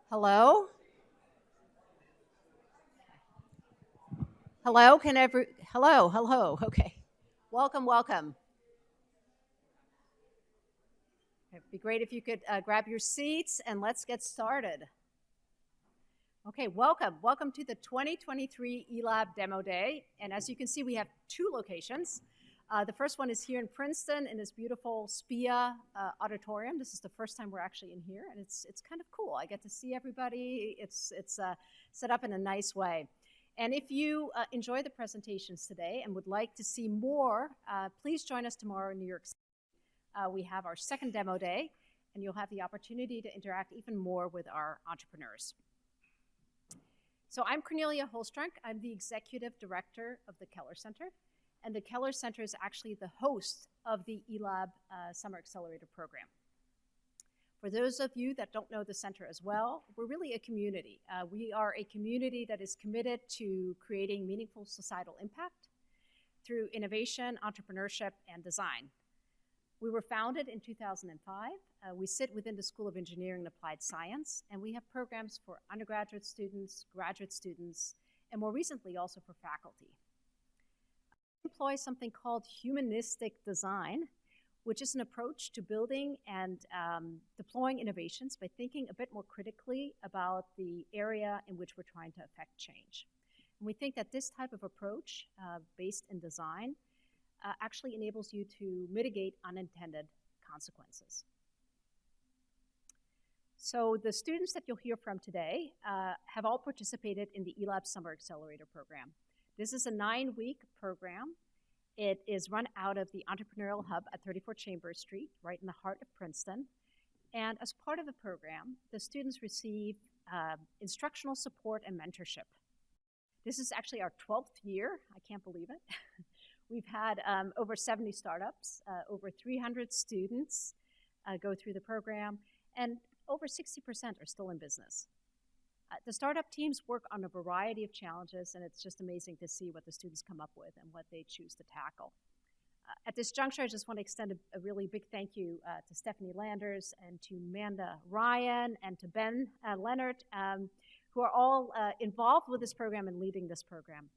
Hello? Hello? Hello, okay. Welcome. It'd be great if you could grab your seats and let's get started. Okay, welcome to the 2023 eLab Demo Day. And as you can see, we have two locations. The first one is here in Princeton in this beautiful SPIA auditorium. This is the first time we're actually in here, and it's kind of cool. I get to see everybody. It's set up in a nice way. And if you enjoy the presentations today and would like to see more, please join us tomorrow in New York City. We have our second demo day, and you'll have the opportunity to interact even more with our entrepreneurs. So I'm Cornelia Huellstrunk. I'm the executive director of the Keller Center, and the Keller Center is actually the host of the eLab Summer Accelerator program. For those of you that don't know the center as well, we're really a community. We are a community that is committed to creating meaningful societal impact through innovation, entrepreneurship, and design. We were founded in 2005. We sit within the School of Engineering and Applied Science, and we have programs for undergraduate students, graduate students, and more recently also for faculty. We employ something called humanistic design, which is an approach to building and deploying innovations by thinking a bit more critically about the area in which we're trying to affect change. And we think that this type of approach, based in design, actually enables you to mitigate unintended consequences. So the students that you'll hear from today have all participated in the eLab Summer Accelerator program. This is a 9-week program. It is run out of the Entrepreneurial Hub at 34 Chambers Street, right in the heart of Princeton. And as part of the program, the students receive instructional support and mentorship. This is actually our 12th year. I can't believe it. We've had over 70 startups, over 300 students go through the program, and over 60% are still in business. The startup teams work on a variety of challenges, and it's just amazing to see what the students come up with and what they choose to tackle. At this juncture, I just want to extend a really big thank you to Stephanie Landers and to Amanda Ryan and to Ben Leonard, who are all involved with this program and leading this program.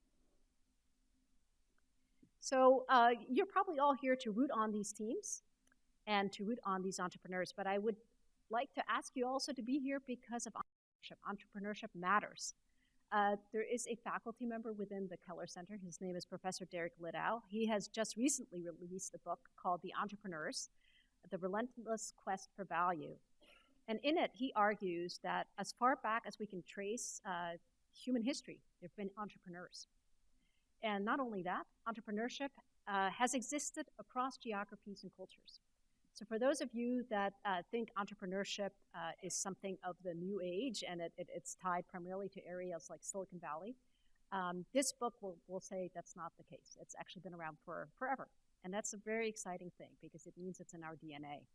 So you're probably all here to root on these teams and to root on these entrepreneurs, but I would like to ask you also to be here because of entrepreneurship. Entrepreneurship matters. There is a faculty member within the Keller Center. His name is Professor Derek Liddell. He has just recently released a book called The Entrepreneurs, The Relentless Quest for Value. And in it, he argues that as far back as we can trace human history, there have been entrepreneurs. And not only that, entrepreneurship has existed across geographies and cultures. So for those of you that think entrepreneurship is something of the new age and it's tied primarily to areas like Silicon Valley, this book will say that's not the case. It's actually been around for forever. And that's a very exciting thing because it means it's in our DNA.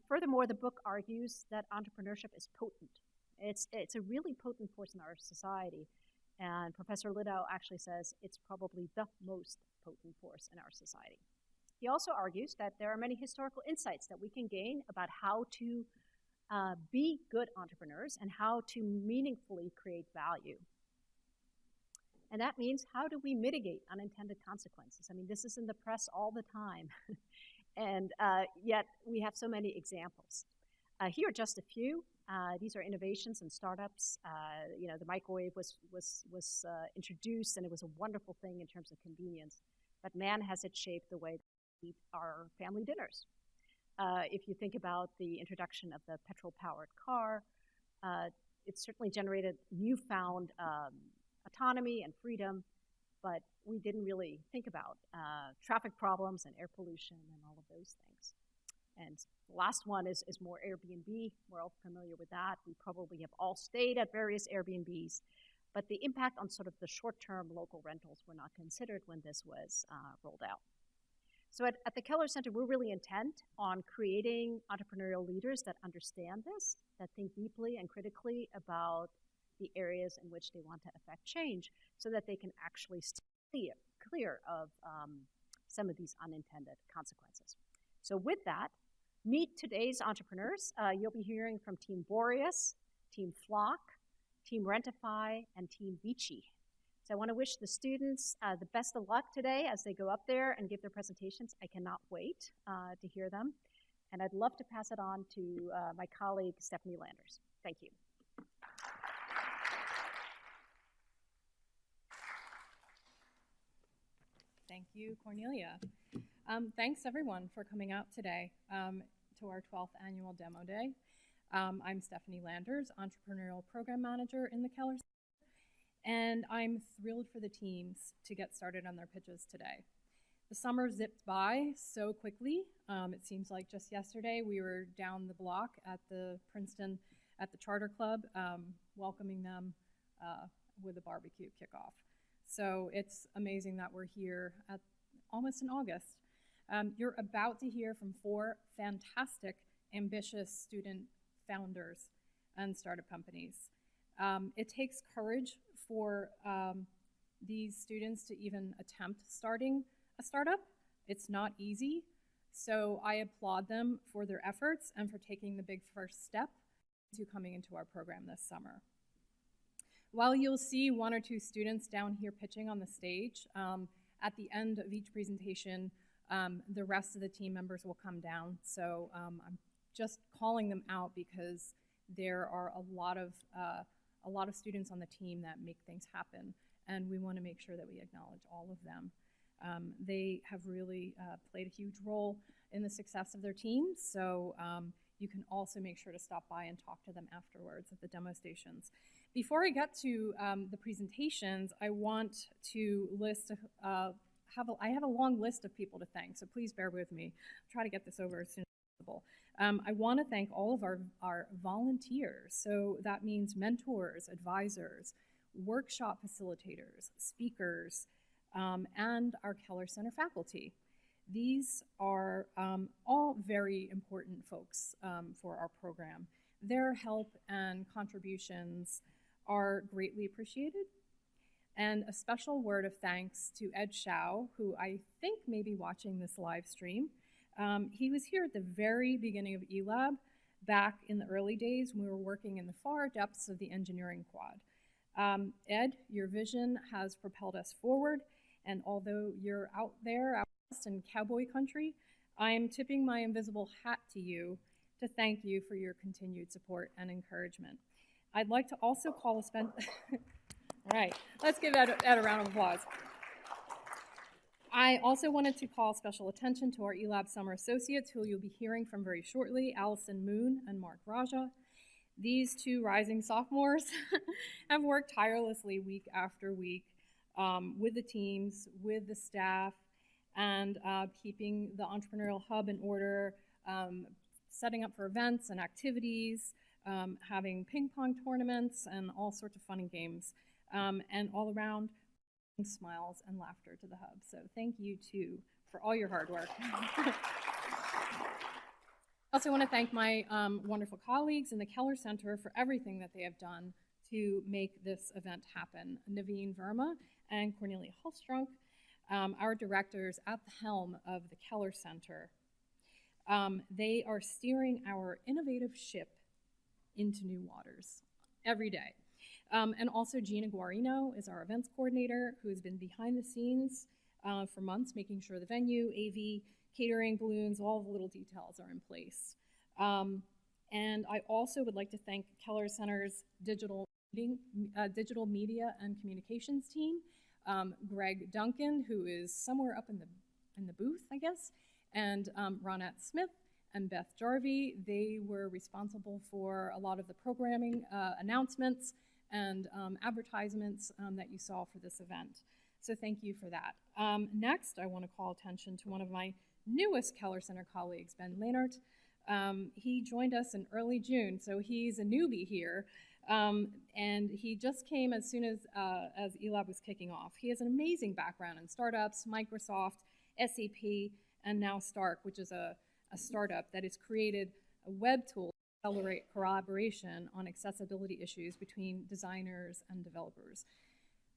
Furthermore, the book argues that entrepreneurship is potent. It's a really potent force in our society. And Professor Liddell actually says it's probably the most potent force in our society. He also argues that there are many historical insights that we can gain about how to be good entrepreneurs and how to meaningfully create value. And that means, how do we mitigate unintended consequences? I mean, this is in the press all the time, and yet we have so many examples. Here are just a few. These are innovations and startups. The microwave was introduced, and it was a wonderful thing in terms of convenience. But man, has it shaped the way we eat our family dinners. If you think about the introduction of the petrol-powered car, it certainly generated newfound autonomy and freedom, but we didn't really think about traffic problems and air pollution and all of those things. And the last one is more Airbnb. We're all familiar with that. We probably have all stayed at various Airbnbs, but the impact on sort of the short-term local rentals were not considered when this was rolled out. So at the Keller Center, we're really intent on creating entrepreneurial leaders that understand this, that think deeply and critically about the areas in which they want to affect change so that they can actually stay clear of some of these unintended consequences. So with that, meet today's entrepreneurs. You'll be hearing from Team Boreas, Team Flock, Team Rentify, and Team VICI. So I want to wish the students the best of luck today as they go up there and give their presentations. I cannot wait to hear them. And I'd love to pass it on to my colleague, Stephanie Landers. Thank you. Thank you, Cornelia. Thanks, everyone, for coming out today to our 12th annual Demo Day. I'm Stephanie Landers, Entrepreneurial Program Manager in the Keller Center, and I'm thrilled for the teams to get started on their pitches today. The summer zipped by so quickly. It seems like just yesterday we were down the block at the Princeton, at the Charter Club, welcoming them with a barbecue kickoff. So it's amazing that we're here at almost in August. You're about to hear from 4 fantastic, ambitious student founders and startup companies. It takes courage for these students to even attempt starting a startup. It's not easy, so I applaud them for their efforts and for taking the big first step to coming into our program this summer. While you'll see 1 or 2 students down here pitching on the stage, at the end of each presentation, the rest of the team members will come down. So I'm just calling them out because there are a lot of students on the team that make things happen, and we want to make sure that we acknowledge all of them. They have really played a huge role in the success of their teams, so you can also make sure to stop by and talk to them afterwards at the demo stations. Before I get to the presentations, I want to list, I have a long list of people to thank, so please bear with me. I'll try to get this over as soon as possible. I want to thank all of our volunteers, so that means mentors, advisors, workshop facilitators, speakers, and our Keller Center faculty. These are all very important folks for our program. Their help and contributions are greatly appreciated. And a special word of thanks to Ed Shao, who I think may be watching this live stream. He was here at the very beginning of eLab back in the early days when we were working in the far depths of the engineering quad. Ed, your vision has propelled us forward, and although you're out there out west in cowboy country, I'm tipping my invisible hat to you to thank you for your continued support and encouragement. I'd like to also call a all right, let's give Ed a round of applause. I also wanted to call special attention to our eLab Summer Associates, who you'll be hearing from very shortly, Allison Moon and Mark Raja. These 2 rising sophomores have worked tirelessly week after week with the teams, with the staff, and keeping the entrepreneurial hub in order, setting up for events and activities, having ping pong tournaments and all sorts of fun and games, and all around smiles and laughter to the hub. So thank you too for all your hard work. I also want to thank my wonderful colleagues in the Keller Center for everything that they have done to make this event happen. Naveen Verma and Cornelia Huellstrunk, our directors at the helm of the Keller Center. They are steering our innovative ship into new waters every day. And also Gina Guarino is our events coordinator, who has been behind the scenes for months, making sure the venue, AV, catering, balloons, all the little details are in place. And I also would like to thank Keller Center's digital media and communications team, Greg Duncan, who is somewhere up in the booth, I guess, and Ronette Smith and Beth Jarvie. They were responsible for a lot of the programming announcements and advertisements that you saw for this event. So thank you for that. Next, I want to call attention to one of my newest Keller Center colleagues, Ben Lehnert. He joined us in early June, so he's a newbie here. And he just came as soon as eLab was kicking off. He has an amazing background in startups, Microsoft, SAP, and now Stark, which is a startup that has created a web tool to accelerate collaboration on accessibility issues between designers and developers.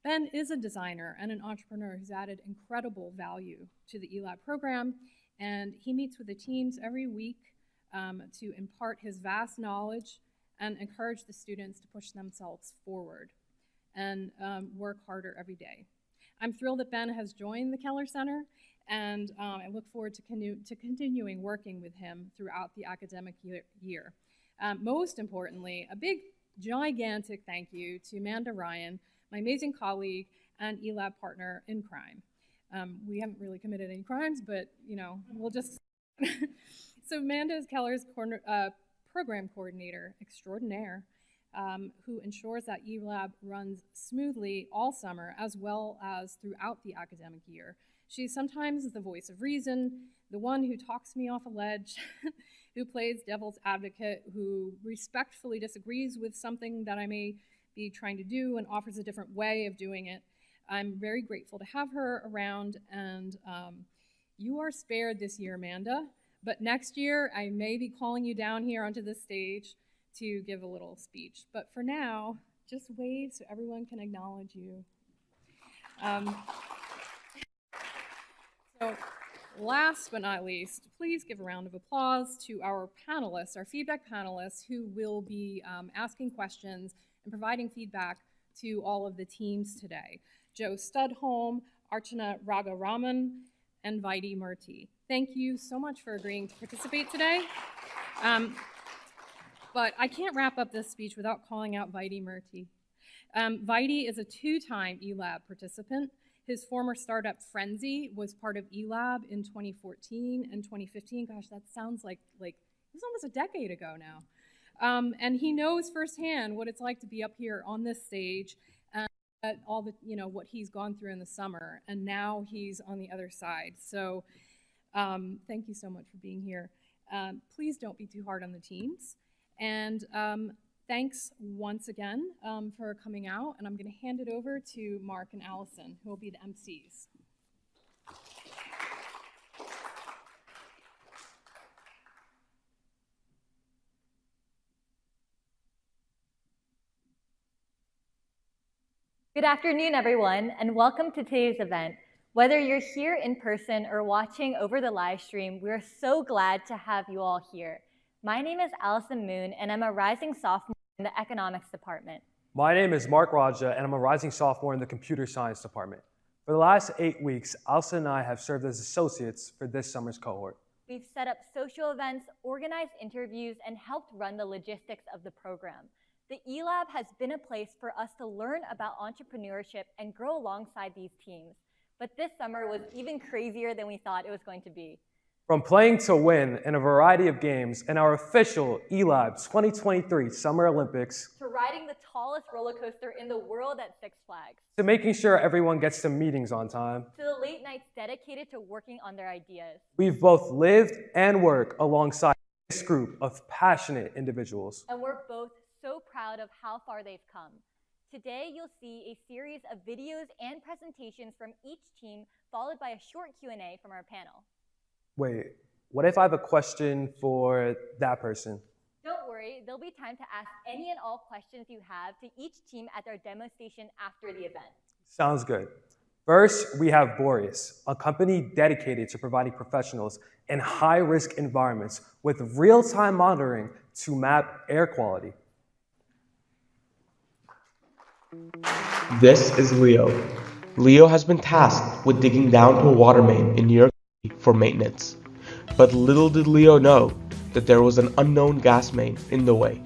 Ben is a designer and an entrepreneur who's added incredible value to the eLab program, and he meets with the teams every week to impart his vast knowledge and encourage the students to push themselves forward and work harder every day. I'm thrilled that Ben has joined the Keller Center, and I look forward to continuing working with him throughout the academic year. Most importantly, a big, gigantic thank you to Amanda Ryan, my amazing colleague and eLab partner in crime. We haven't really committed any crimes, but we'll just. So Amanda is Keller's program coordinator extraordinaire, who ensures that eLab runs smoothly all summer as well as throughout the academic year. She's sometimes the voice of reason, the one who talks me off a ledge, who plays devil's advocate, who respectfully disagrees with something that I may be trying to do and offers a different way of doing it. I'm very grateful to have her around, and you are spared this year, Amanda, but next year I may be calling you down here onto the stage to give a little speech. But for now, just wave so everyone can acknowledge you. So last but not least, please give a round of applause to our panelists, our feedback panelists, who will be asking questions and providing feedback to all of the teams today. Joe Studholm, Archana Ragaraman, and Vaidi Murthy. Thank you so much for agreeing to participate today. But I can't wrap up this speech without calling out Vaidi Murthy. Vaidi is a two-time eLab participant. His former startup, Frenzy, was part of eLab in 2014 and 2015. Gosh, that sounds like it was almost a decade ago now. And he knows firsthand what it's like to be up here on this stage and all the, what he's gone through in the summer. And now he's on the other side. So thank you so much for being here. Please don't be too hard on the teams. And thanks once again for coming out, and I'm going to hand it over to Mark and Allison, who will be the MCs. Good afternoon, everyone, and welcome to today's event. Whether you're here in person or watching over the live stream, we're so glad to have you all here. My name is Allison Moon, and I'm a rising sophomore in the economics department. My name is Mark Raja, and I'm a rising sophomore in the computer science department. For the last 8 weeks, Allison and I have served as associates for this summer's cohort. We've set up social events, organized interviews, and helped run the logistics of the program. The eLab has been a place for us to learn about entrepreneurship and grow alongside these teams. But this summer was even crazier than we thought it was going to be. From playing to win in a variety of games in our official eLab 2023 Summer Olympics, to riding the tallest roller coaster in the world at Six Flags, to making sure everyone gets to meetings on time, to the late nights dedicated to working on their ideas. we've both lived and worked alongside this group of passionate individuals. And we're both so proud of how far they've come. Today, you'll see a series of videos and presentations from each team, followed by a short Q&A from our panel. Wait, what if I have a question for that person? Don't worry, there'll be time to ask any and all questions you have to each team at their demo station after the event. Sounds good. First, we have Boreas, a company dedicated to providing professionals in high-risk environments with real-time monitoring to map air quality. This is Leo. Leo has been tasked with digging down to a water main in New York City for maintenance. But little did Leo know that there was an unknown gas main in the way.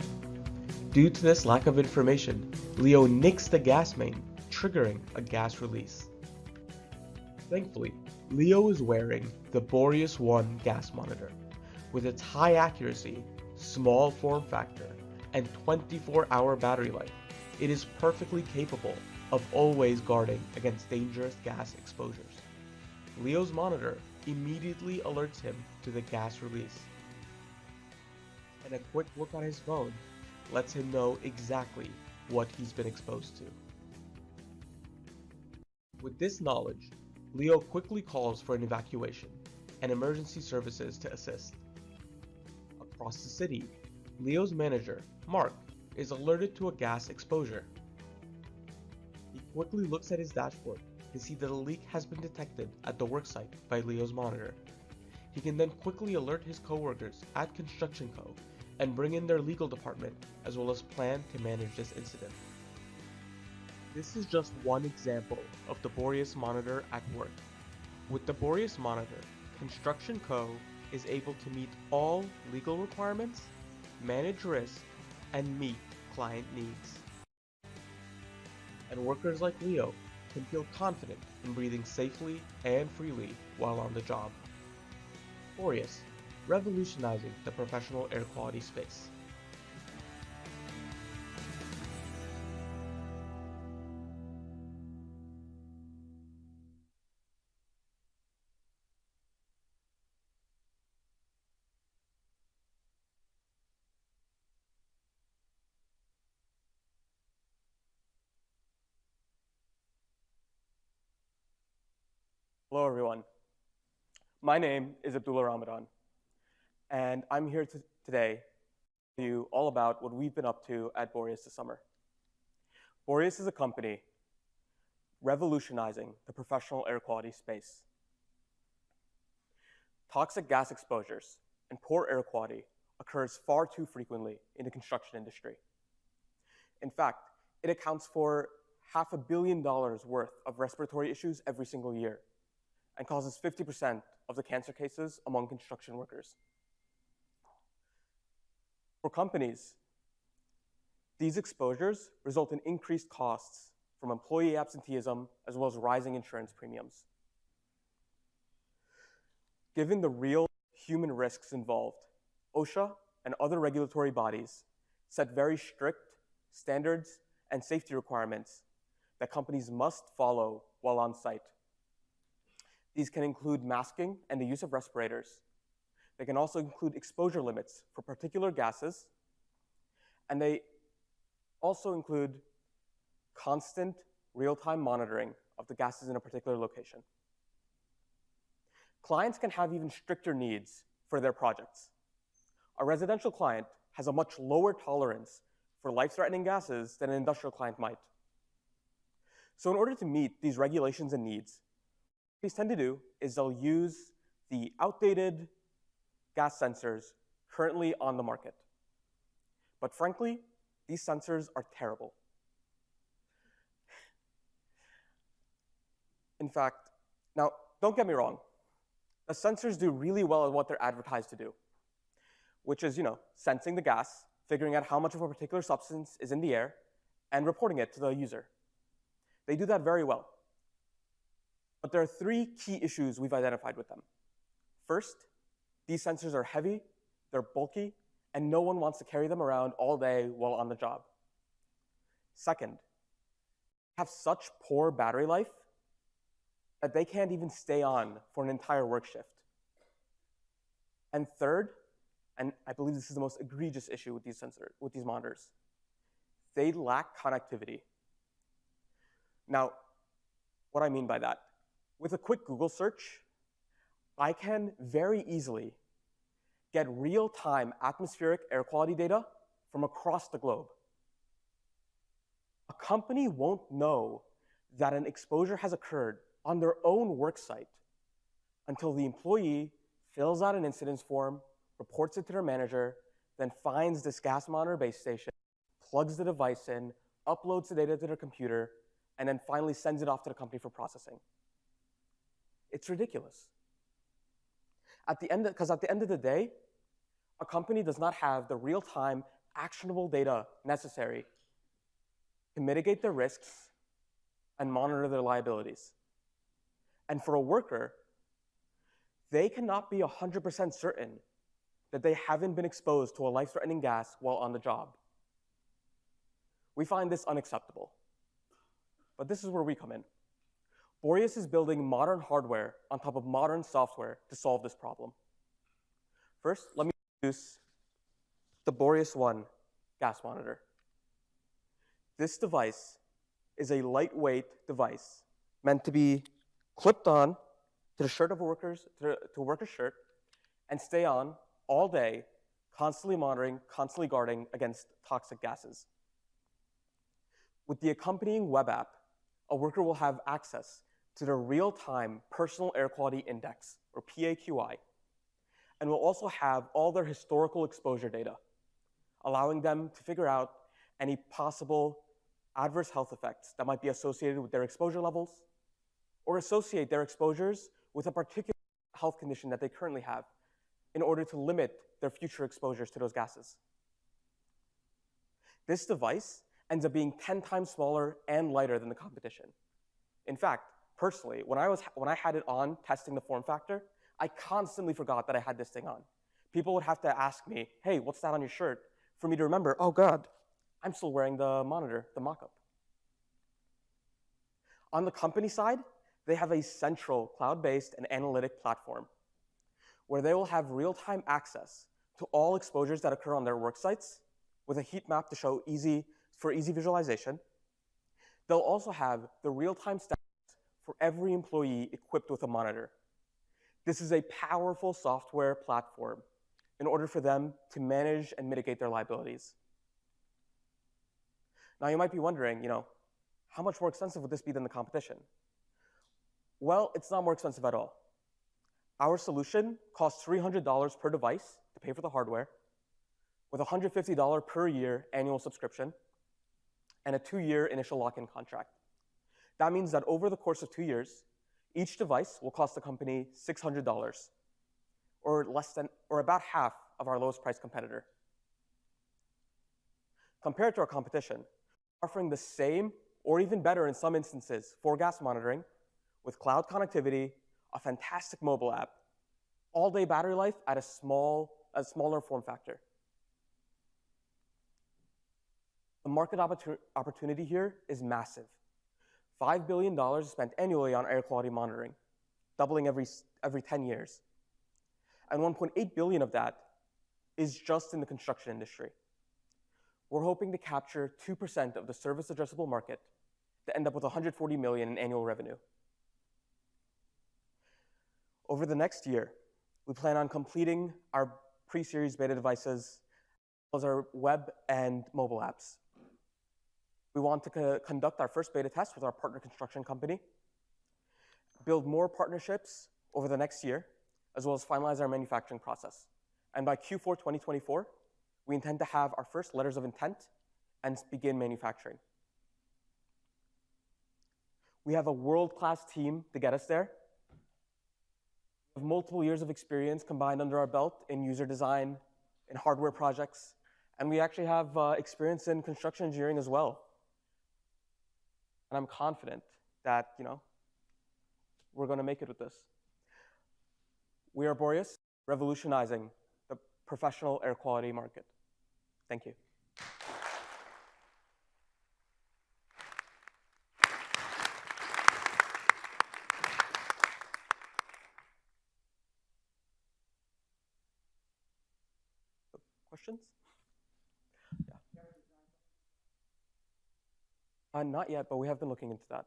Due to this lack of information, Leo nicks the gas main, triggering a gas release. Thankfully, Leo is wearing the Boreas 1 gas monitor. With its high accuracy, small form factor, and 24-hour battery life, it is perfectly capable of always guarding against dangerous gas exposures. Leo's monitor immediately alerts him to the gas release, and a quick look on his phone lets him know exactly what he's been exposed to. With this knowledge, Leo quickly calls for an evacuation and emergency services to assist. Across the city, Leo's manager, Mark, is alerted to a gas exposure. He quickly looks at his dashboard to see that a leak has been detected at the worksite by Leo's monitor. He can then quickly alert his coworkers at Construction Co. and bring in their legal department as well as plan to manage this incident. This is just one example of the Boreas Monitor at work. With the Boreas Monitor, Construction Co. is able to meet all legal requirements, manage risk, and meet client needs. And workers like Leo can feel confident in breathing safely and freely while on the job. Boreas, revolutionizing the professional air quality space. Hello, everyone. My name is Abdullah Ramadan, and I'm here today to tell you all about what we've been up to at Boreas this summer. Boreas is a company revolutionizing the professional air quality space. Toxic gas exposures and poor air quality occurs far too frequently in the construction industry. In fact, it accounts for $500 million worth of respiratory issues every single year, and causes 50% of the cancer cases among construction workers. For companies, these exposures result in increased costs from employee absenteeism as well as rising insurance premiums. Given the real human risks involved, OSHA and other regulatory bodies set very strict standards and safety requirements that companies must follow while on site. These can include masking and the use of respirators. They can also include exposure limits for particular gases, and they also include constant real-time monitoring of the gases in a particular location. Clients can have even stricter needs for their projects. A residential client has a much lower tolerance for life-threatening gases than an industrial client might. So in order to meet these regulations and needs, what companies tend to do is they'll use the outdated gas sensors currently on the market. But frankly, these sensors are terrible. In fact, now, don't get me wrong. The sensors do really well at what they're advertised to do, which is, sensing the gas, figuring out how much of a particular substance is in the air, and reporting it to the user. They do that very well. But there are three key issues we've identified with them. First, these sensors are heavy, they're bulky, and no one wants to carry them around all day while on the job. Second, they have such poor battery life that they can't even stay on for an entire work shift. And third, and I believe this is the most egregious issue with these monitors, they lack connectivity. Now, what I mean by that, with a quick Google search, I can very easily get real-time atmospheric air quality data from across the globe. A company won't know that an exposure has occurred on their own work site until the employee fills out an incidents form, reports it to their manager, then finds this gas monitor base station, plugs the device in, uploads the data to their computer, and then finally sends it off to the company for processing. It's ridiculous. Because at the end of the day, a company does not have the real-time, actionable data necessary to mitigate their risks and monitor their liabilities. And for a worker, they cannot be 100% certain that they haven't been exposed to a life-threatening gas while on the job. We find this unacceptable. But this is where we come in. Boreas is building modern hardware on top of modern software to solve this problem. First, let me introduce the Boreas One gas monitor. This device is a lightweight device meant to be clipped on to the shirt of a worker's shirt and stay on all day, constantly monitoring, constantly guarding against toxic gases. With the accompanying web app, a worker will have access to the real-time personal air quality index, or PAQI, and will also have all their historical exposure data, allowing them to figure out any possible adverse health effects that might be associated with their exposure levels, or associate their exposures with a particular health condition that they currently have in order to limit their future exposures to those gases. This device ends up being 10 times smaller and lighter than the competition. In fact, personally, when I had it on testing the form factor, I constantly forgot that I had this thing on. People would have to ask me, hey, what's that on your shirt? For me to remember, oh God, I'm still wearing the monitor, the mock-up. On the company side, they have a central cloud-based and analytic platform where they will have real-time access to all exposures that occur on their work sites with a heat map to show easy visualization. They'll also have the real-time stats for every employee equipped with a monitor. This is a powerful software platform in order for them to manage and mitigate their liabilities. Now you might be wondering, how much more expensive would this be than the competition? Well, it's not more expensive at all. Our solution costs $300 per device to pay for the hardware, with a $150 per year annual subscription, and a 2-year initial lock-in contract. That means that over the course of 2 years, each device will cost the company $600, or about half of our lowest price competitor. Compared to our competition, offering the same or even better in some instances for gas monitoring with cloud connectivity, a fantastic mobile app, all-day battery life at a smaller form factor. The market opportunity here is massive. $5 billion is spent annually on air quality monitoring, doubling every 10 years. And $1.8 billion of that is just in the construction industry. We're hoping to capture 2% of the service addressable market to end up with $140 million in annual revenue. Over the next year, we plan on completing our pre-series beta devices, as well as our web and mobile apps. We want to conduct our first beta test with our partner construction company, build more partnerships over the next year, as well as finalize our manufacturing process. And by Q4 2024, we intend to have our first letters of intent and begin manufacturing. We have a world-class team to get us there. We have multiple years of experience combined under our belt in user design, in hardware projects, and we actually have experience in construction engineering as well. And I'm confident that, we're going to make it with this. We are Boreas, revolutionizing the professional air quality market. Thank you. Questions? Yeah. Not yet, but we have been looking into that.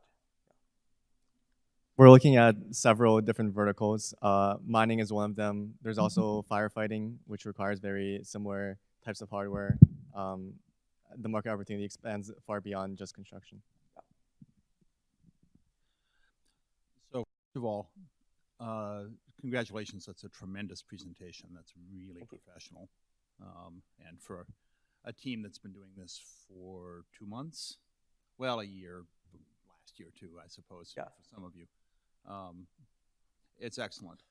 We're looking at several different verticals. Mining is one of them. There's also firefighting, which requires very similar types of hardware. The market opportunity expands far beyond just construction. So, first of all, congratulations. That's a tremendous presentation. That's really professional. And for a team that's been doing this for 2 months, well, a year, last year too, I suppose, for some of you. It's excellent.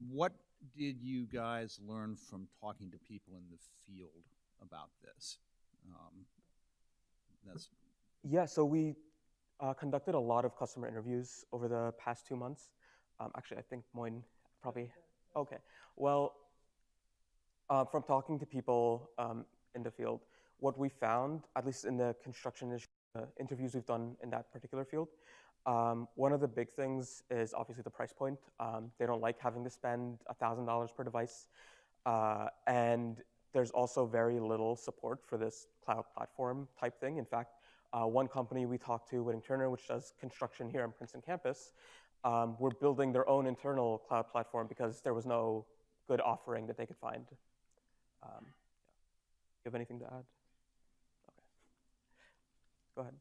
What did you guys learn from talking to people in the field about this? So we conducted a lot of customer interviews over the past 2 months. Actually, I think Moin probably, okay. Well, from talking to people in the field, what we found, at least in the construction interviews we've done in that particular field, one of the big things is obviously the price point. They don't like having to spend $1,000 per device. And there's also very little support for this cloud platform type thing. In fact, one company we talked to, Whitting Turner, which does construction here on Princeton campus, were building their own internal cloud platform because there was no good offering that they could find. You have anything to add? Okay. Go ahead.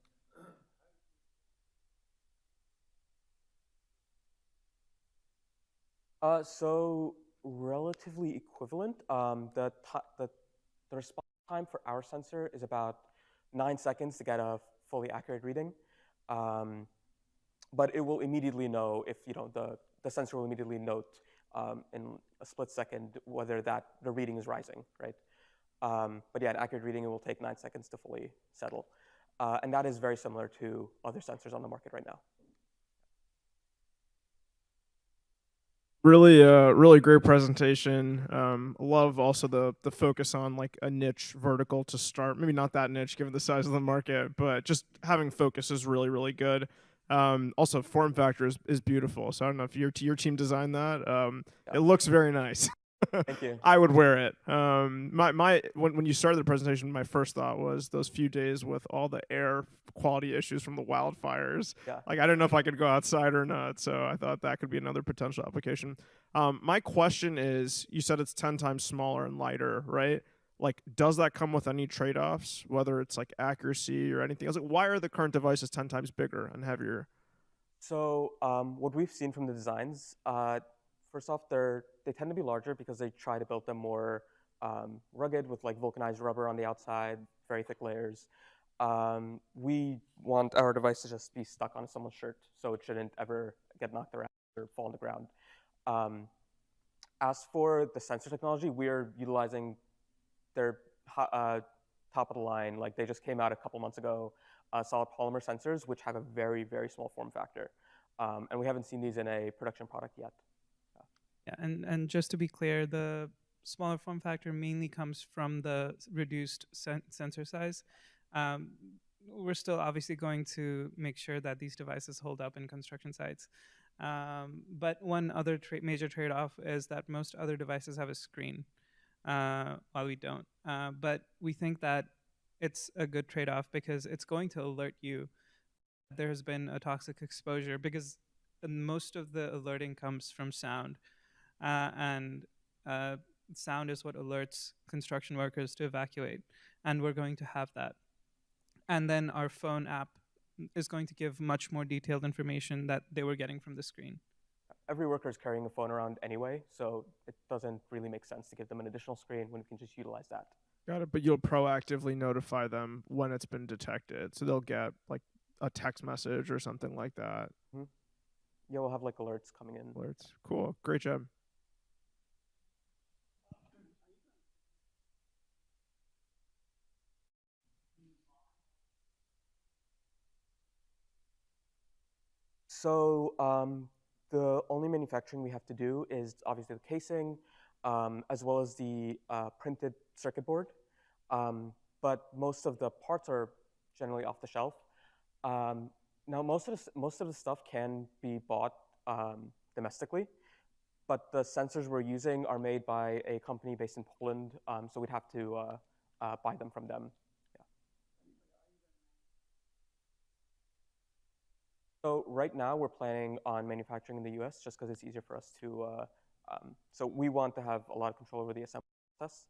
So relatively equivalent. The The response time for our sensor is about 9 seconds to get a fully accurate reading. But it will immediately know if, the sensor will immediately note in a split second whether the reading is rising, right? But yeah, an accurate reading, it will take 9 seconds to fully settle. And that is very similar to other sensors on the market right now. Really great presentation. Love also the focus on like a niche vertical to start. Maybe not that niche given the size of the market, but just having focus is really good. Also, form factor is beautiful. So I don't know if your team designed that. Yeah. It looks very nice. Thank you. I would wear it. When you started the presentation, my first thought was those few days with all the air quality issues from the wildfires. Yeah. Like I don't know if I could go outside or not, so I thought that could be another potential application. My question is, you said it's 10 times smaller and lighter, right? Like, does that come with any trade-offs, whether it's like accuracy or anything else? Like, why are the current devices 10 times bigger and heavier? So what we've seen from the designs, first off, they tend to be larger because they try to build them more rugged with like vulcanized rubber on the outside, very thick layers. We want our device to just be stuck on someone's shirt, so it shouldn't ever get knocked around or fall on the ground. As for the sensor technology, we're utilizing their top of the line, like they just came out a couple months ago, solid polymer sensors, which have a very small form factor. And we haven't seen these in a production product yet. Yeah, and just to be clear, the smaller form factor mainly comes from the reduced sensor size. We're still obviously going to make sure that these devices hold up in construction sites. But one other major trade-off is that most other devices have a screen, while we don't. But we think that it's a good trade-off because it's going to alert you there has been a toxic exposure, because most of the alerting comes from sound. And sound is what alerts construction workers to evacuate. And we're going to have that. And then our phone app is going to give much more detailed information that they were getting from the screen. Every worker is carrying a phone around anyway, so it doesn't really make sense to give them an additional screen when we can just utilize that. Got it, but you'll proactively notify them when it's been detected. So they'll get like a text message or something like that. Mm-hmm. Yeah, we'll have like alerts coming in. Alerts, cool, great job. So the only manufacturing we have to do is obviously the casing, as well as the printed circuit board. But most of the parts are generally off the shelf. Now, most of the stuff can be bought domestically, but the sensors we're using are made by a company based in Poland, so we'd have to buy them from them. So right now we're planning on manufacturing in the US just because it's easier for us to, so we want to have a lot of control over the assembly process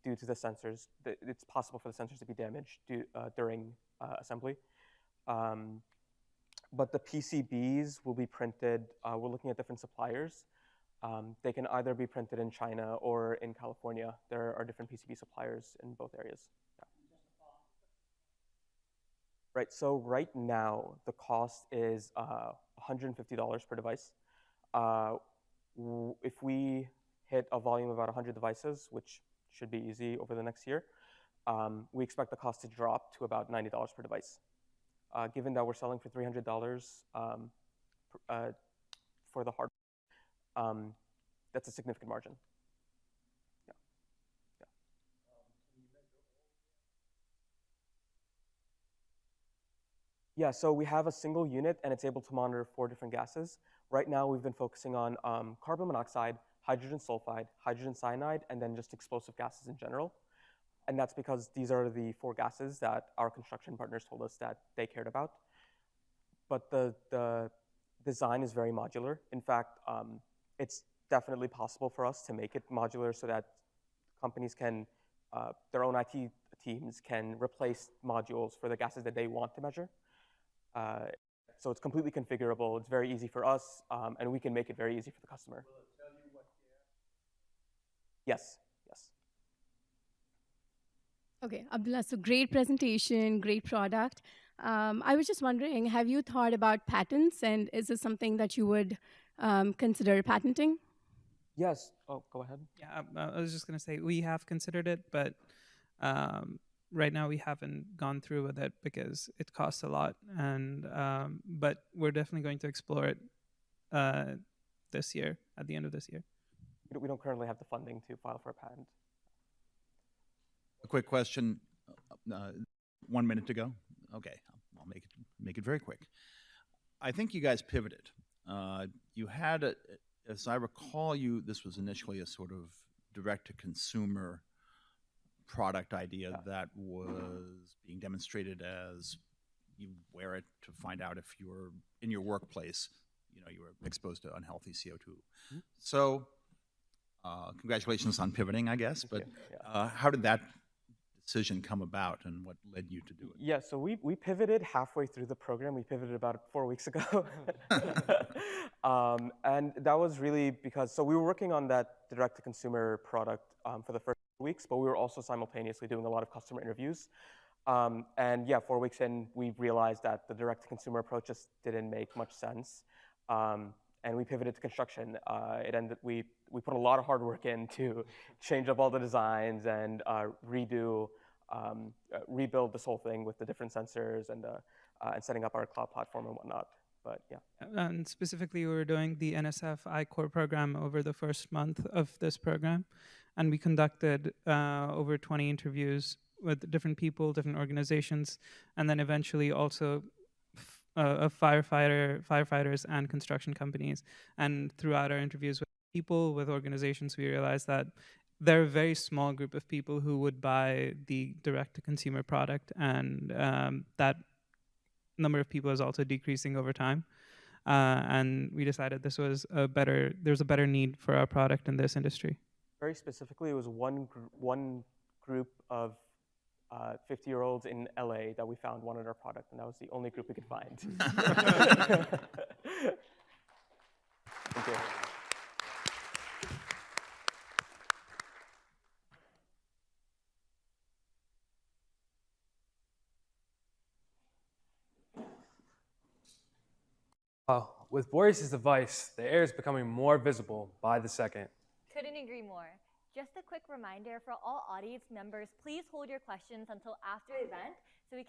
due to the sensors. It's possible for the sensors to be damaged during assembly. But the PCBs will be printed, we're looking at different suppliers. They can either be printed in China or in California. There are different PCB suppliers in both areas. Right, so right now, the cost is $150 per device. If we hit a volume of about 100 devices, which should be easy over the next year, we expect the cost to drop to about $90 per device. Given that we're selling for $300 for the hardware, that's a significant margin. Yeah, so we have a single unit and it's able to monitor 4 different gases. Right now we've been focusing on carbon monoxide, hydrogen sulfide, hydrogen cyanide, and then just explosive gases in general. And that's because these are the 4 gases that our construction partners told us that they cared about. But the design is very modular. In fact, it's definitely possible for us to make it modular so that companies can, their own IT teams can replace modules for the gases that they want to measure. So it's completely configurable. It's very easy for us, and we can make it very easy for the customer. Will it tell you what gas? Yes, yes. Okay, Abdullah, so great presentation, great product. I was just wondering, have you thought about patents, and is this something that you would consider patenting? Yes. Oh, go ahead. Yeah, I was just going to say we have considered it, but right now we haven't gone through with it because it costs a lot. And but we're definitely going to explore it this year, at the end of this year. We don't currently have the funding to file for a patent. A quick question, 1 minute to go? Okay, I'll make it very quick. I think you guys pivoted. You had, as I recall, this was initially a sort of direct-to-consumer product idea that was being demonstrated as you wear it to find out if you're in your workplace, you were exposed to unhealthy CO2. Mm-hmm. So, congratulations on pivoting, I guess. But how did that decision come about, and what led you to do it? Yeah, so we pivoted halfway through the program. We pivoted about 4 weeks ago. And that was really because, so we were working on that direct-to-consumer product for the first weeks, but we were also simultaneously doing a lot of customer interviews. And yeah, 4 weeks in, we realized that the direct-to-consumer approach just didn't make much sense. And we pivoted to construction. We put a lot of hard work in to change up all the designs and rebuild this whole thing with the different sensors and setting up our cloud platform and whatnot. But yeah. And specifically, we were doing the NSF I-Core program over the first month of this program. And we conducted over 20 interviews with different people, different organizations, and then eventually also of firefighters and construction companies. And throughout our interviews with people, with organizations, we realized that there are a very small group of people who would buy the direct-to-consumer product, and that number of people is also decreasing over time. And we decided there was a better need for our product in this industry. Very specifically, it was one group of 50-year-olds in LA that we found wanted our product, and that was the only group we could find. Thank you. With Boreas' device, the air is becoming more visible by the second. Couldn't agree more. Just a quick reminder for all audience members, please hold your questions until after the event, so you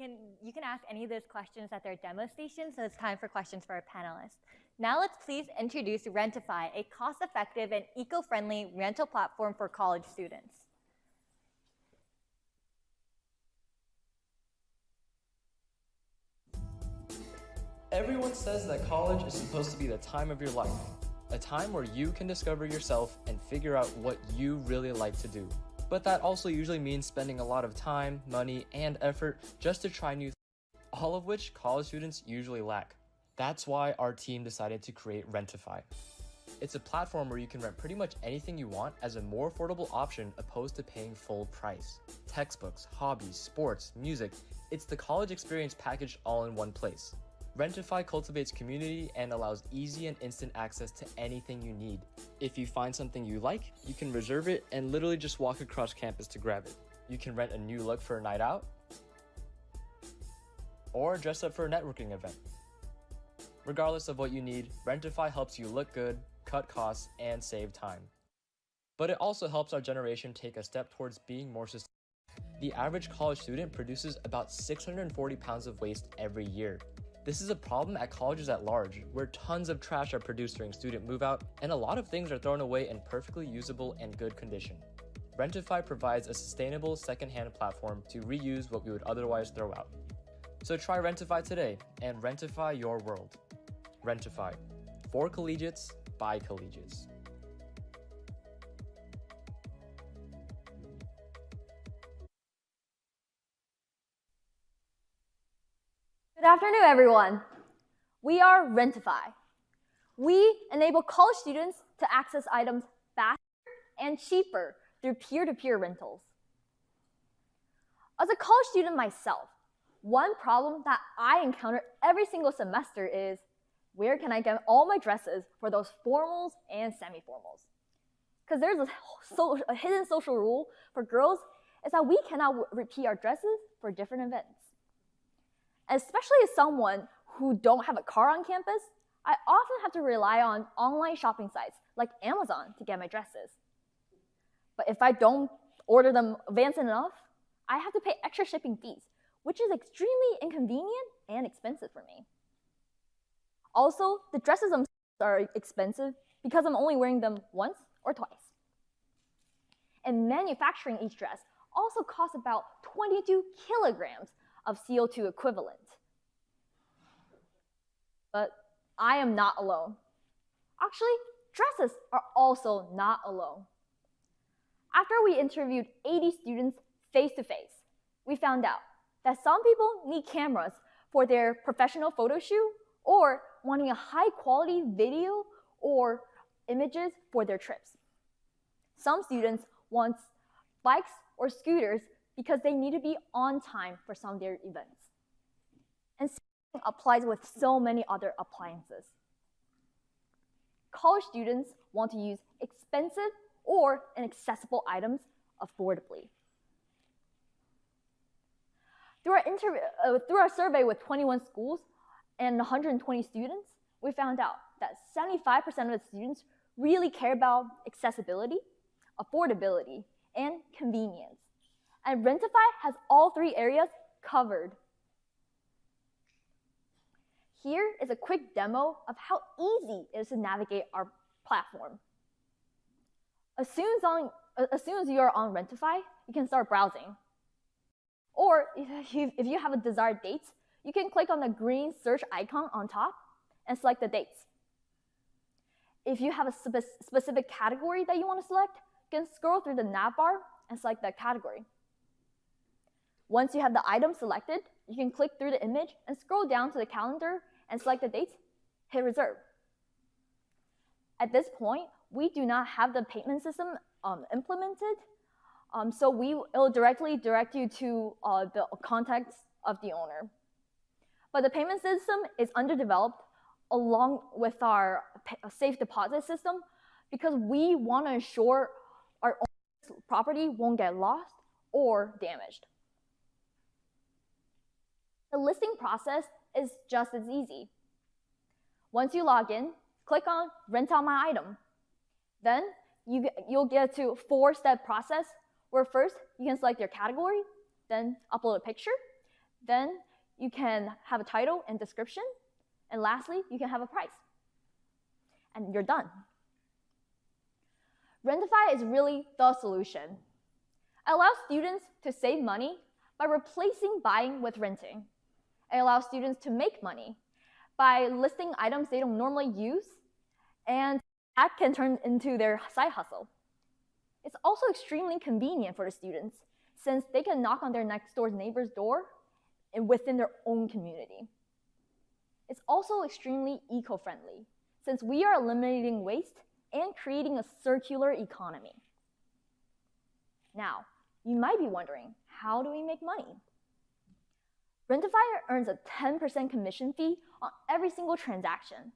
can ask any of those questions at their demo station, so it's time for questions for our panelists. Now let's please introduce Rentify, a cost-effective and eco-friendly rental platform for college students. Everyone says that college is supposed to be the time of your life, a time where you can discover yourself and figure out what you really like to do. But that also usually means spending a lot of time, money, and effort just to try new things, all of which college students usually lack. That's why our team decided to create Rentify. It's a platform where you can rent pretty much anything you want as a more affordable option opposed to paying full price. Textbooks, hobbies, sports, music, it's the college experience packaged all in one place. Rentify cultivates community and allows easy and instant access to anything you need. If you find something you like, you can reserve it and literally just walk across campus to grab it. You can rent a new look for a night out, or dress up for a networking event. Regardless of what you need, Rentify helps you look good, cut costs, and save time. But it also helps our generation take a step towards being more sustainable. The average college student produces about 640 pounds of waste every year. This is a problem at colleges at large, where tons of trash are produced during student move-out, and a lot of things are thrown away in perfectly usable and good condition. Rentify provides a sustainable second-hand platform to reuse what we would otherwise throw out. So try Rentify today, and Rentify your world. Rentify, for collegiates, by collegiates. Good afternoon, everyone. We are Rentify. We enable college students to access items faster and cheaper through peer-to-peer rentals. As a college student myself, one problem that I encounter every single semester is, where can I get all my dresses for those formals and semi-formals? Because there's a hidden social rule for girls is that we cannot repeat our dresses for different events. Especially as someone who don't have a car on campus, I often have to rely on online shopping sites like Amazon to get my dresses. But if I don't order them advance enough, I have to pay extra shipping fees, which is extremely inconvenient and expensive for me. Also, the dresses themselves are expensive because I'm only wearing them once or twice. And manufacturing each dress also costs about 22 kilograms of CO2 equivalent. But I am not alone. Actually, dresses are also not alone. After we interviewed 80 students face-to-face, we found out that some people need cameras for their professional photo shoot or wanting a high-quality video or images for their trips. Some students want bikes or scooters because they need to be on time for some of their events. And same applies with so many other appliances. College students want to use expensive or inaccessible items affordably. Through our survey with 21 schools and 120 students, we found out that 75% of the students really care about accessibility, affordability, and convenience. And Rentify has all three areas covered. Here is a quick demo of how easy it is to navigate our platform. As soon as you are on Rentify, you can start browsing. Or if you have a desired date, you can click on the green search icon on top and select the dates. If you have a specific category that you want to select, you can scroll through the nav bar and select that category. Once you have the item selected, you can click through the image and scroll down to the calendar and select the date, hit reserve. At this point, we do not have the payment system implemented, so it will directly direct you to the contacts of the owner. But the payment system is underdeveloped along with our safe deposit system because we want to ensure our own property won't get lost or damaged. The listing process is just as easy. Once you log in, click on Rent Out My Item. Then you'll get to a 4-step process where first you can select your category, then upload a picture, then you can have a title and description, and lastly, you can have a price. And you're done. Rentify is really the solution. It allows students to save money by replacing buying with renting. It allows students to make money by listing items they don't normally use, and that can turn into their side hustle. It's also extremely convenient for the students since they can knock on their next door neighbor's door and within their own community. It's also extremely eco-friendly since we are eliminating waste and creating a circular economy. Now, you might be wondering, how do we make money? Rentify earns a 10% commission fee on every single transaction.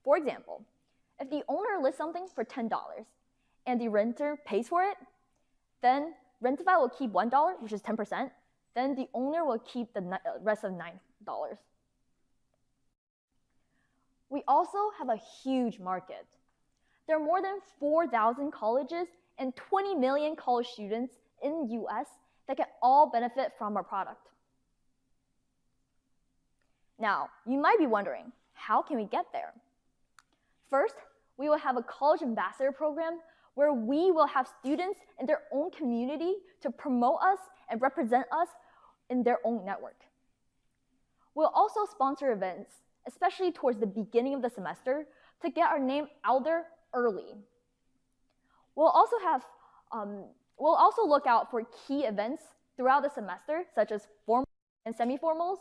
For example, if the owner lists something for $10 and the renter pays for it, then Rentify will keep $1, which is 10%, then the owner will keep the rest of $9. We also have a huge market. There are more than 4,000 colleges and 20 million college students in the US that can all benefit from our product. Now, you might be wondering, how can we get there? First, we will have a college ambassador program where we will have students in their own community to promote us and represent us in their own network. We'll also sponsor events, especially towards the beginning of the semester, to get our name out there early. We'll also look out for key events throughout the semester, such as formal and semi-formals,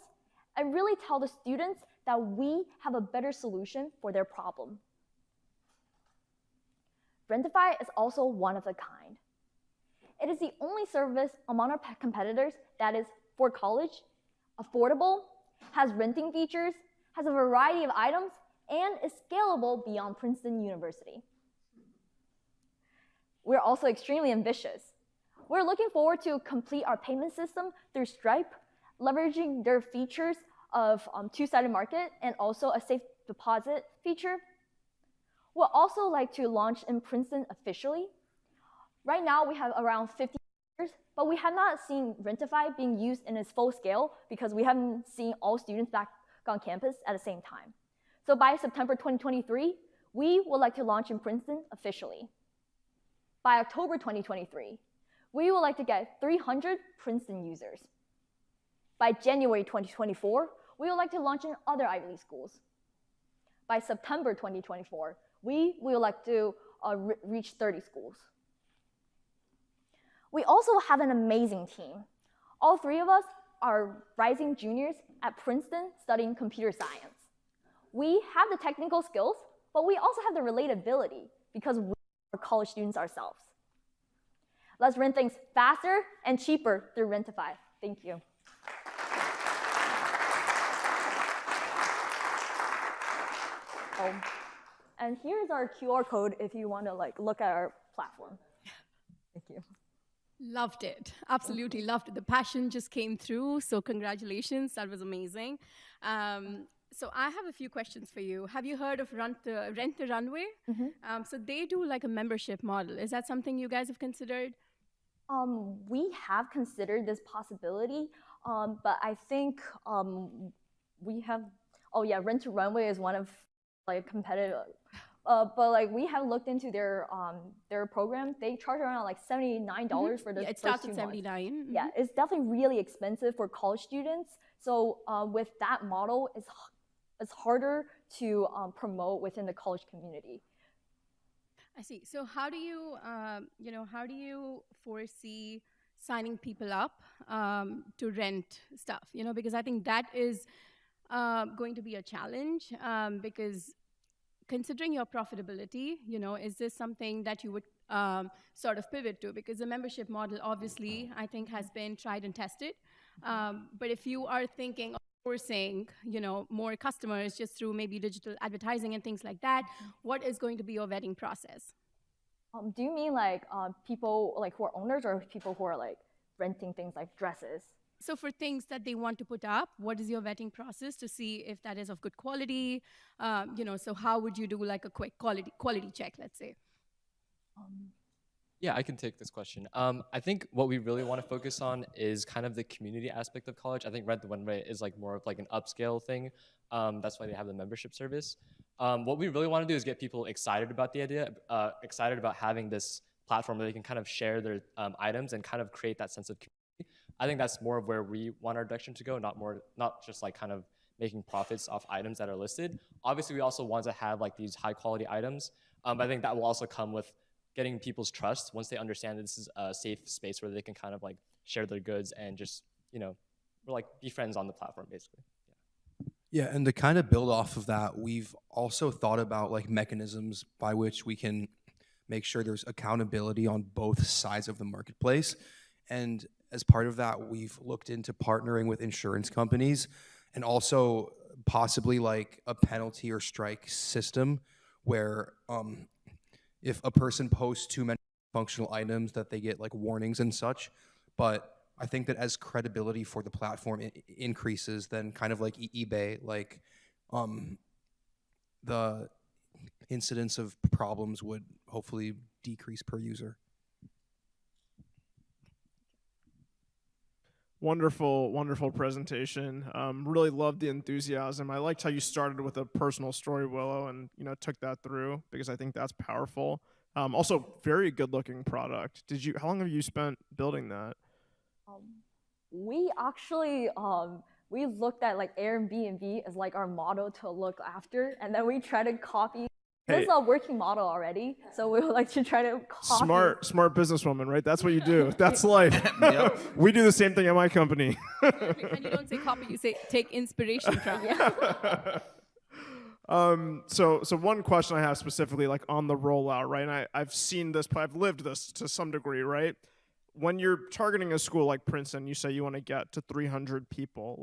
and really tell the students that we have a better solution for their problem. Rentify is also one of a kind. It is the only service among our competitors that is for college, affordable, has renting features, has a variety of items, and is scalable beyond Princeton University. We're also extremely ambitious. We're looking forward to complete our payment system through Stripe, leveraging their features of two-sided market and also a safe deposit feature. We'll also like to launch in Princeton officially. Right now, we have around 50 users, but we have not seen Rentify being used in its full scale because we haven't seen all students back on campus at the same time. So by September 2023, we would like to launch in Princeton officially. By October 2023, we would like to get 300 Princeton users. By January 2024, we would like to launch in other Ivy League schools. By September 2024, we would like to reach 30 schools. We also have an amazing team. All three of us are rising juniors at Princeton studying computer science. We have the technical skills, but we also have the relatability because we are college students ourselves. Let's rent things faster and cheaper through Rentify. Thank you. And here's our QR code if you want to look at our platform. Thank you. Loved it. Absolutely loved it. The passion just came through. So congratulations. That was amazing. So I have a few questions for you. Have you heard of Rent the Runway? Mm-hmm. So they do like a membership model. Is that something you guys have considered? We have considered this possibility, but I think we have. Oh yeah, Rent to Runway is one of competitive. But we have looked into their program. They charge around $79 for the it first starts 2 at months. $79. Yeah, it's definitely really expensive for college students. So with that model, it's harder to promote within the college community. I see. So how do you, how do you foresee signing people up to rent stuff? Because I think that is going to be a challenge because considering your profitability, is this something that you would sort of pivot to? Because the membership model, obviously, I think has been tried and tested. But if you are thinking of forcing, more customers just through maybe digital advertising and things like that, what is going to be your vetting process? Do you mean people who are owners or people who are renting things like dresses? So for things that they want to put up, what is your vetting process to see if that is of good quality? So how would you do a quick quality check, let's say? Yeah, I can take this question. I think what we really want to focus on is kind of the community aspect of college. I think Rent the Runway is more of an upscale thing. That's why they have the membership service. What we really want to do is get people excited about the idea, excited about having this platform where they can kind of share their items and kind of create that sense of community. I think that's more of where we want our direction to go, not just kind of making profits off items that are listed. Obviously, we also want to have these high quality items. I think that will also come with getting people's trust once they understand that this is a safe space where they can kind of share their goods and just, be friends on the platform, basically. Yeah, and to kind of build off of that, we've also thought about mechanisms by which we can make sure there's accountability on both sides of the marketplace. And as part of that, we've looked into partnering with insurance companies and also possibly a penalty or strike system where if a person posts too many functional items that they get warnings and such. But I think that as credibility for the platform increases, then kind of eBay, the incidence of problems would hopefully decrease per user. Wonderful, wonderful presentation. Really loved the enthusiasm. I liked how you started with a personal story, Willow, and took that through because I think that's powerful. Also, very good-looking product. How long have you spent building that? We actually we looked at Airbnb as our model to look after, and then we try to copy. This is a working model already, so we would like to try to copy. Smart businesswoman, right? That's what you do. That's life. Yep. We do the same thing at my company. And you don't say copy, you say take inspiration from. So one question I have specifically on the rollout, right? And I've seen this, I've lived this to some degree, right? When you're targeting a school like Princeton, you say you want to get to 300 people.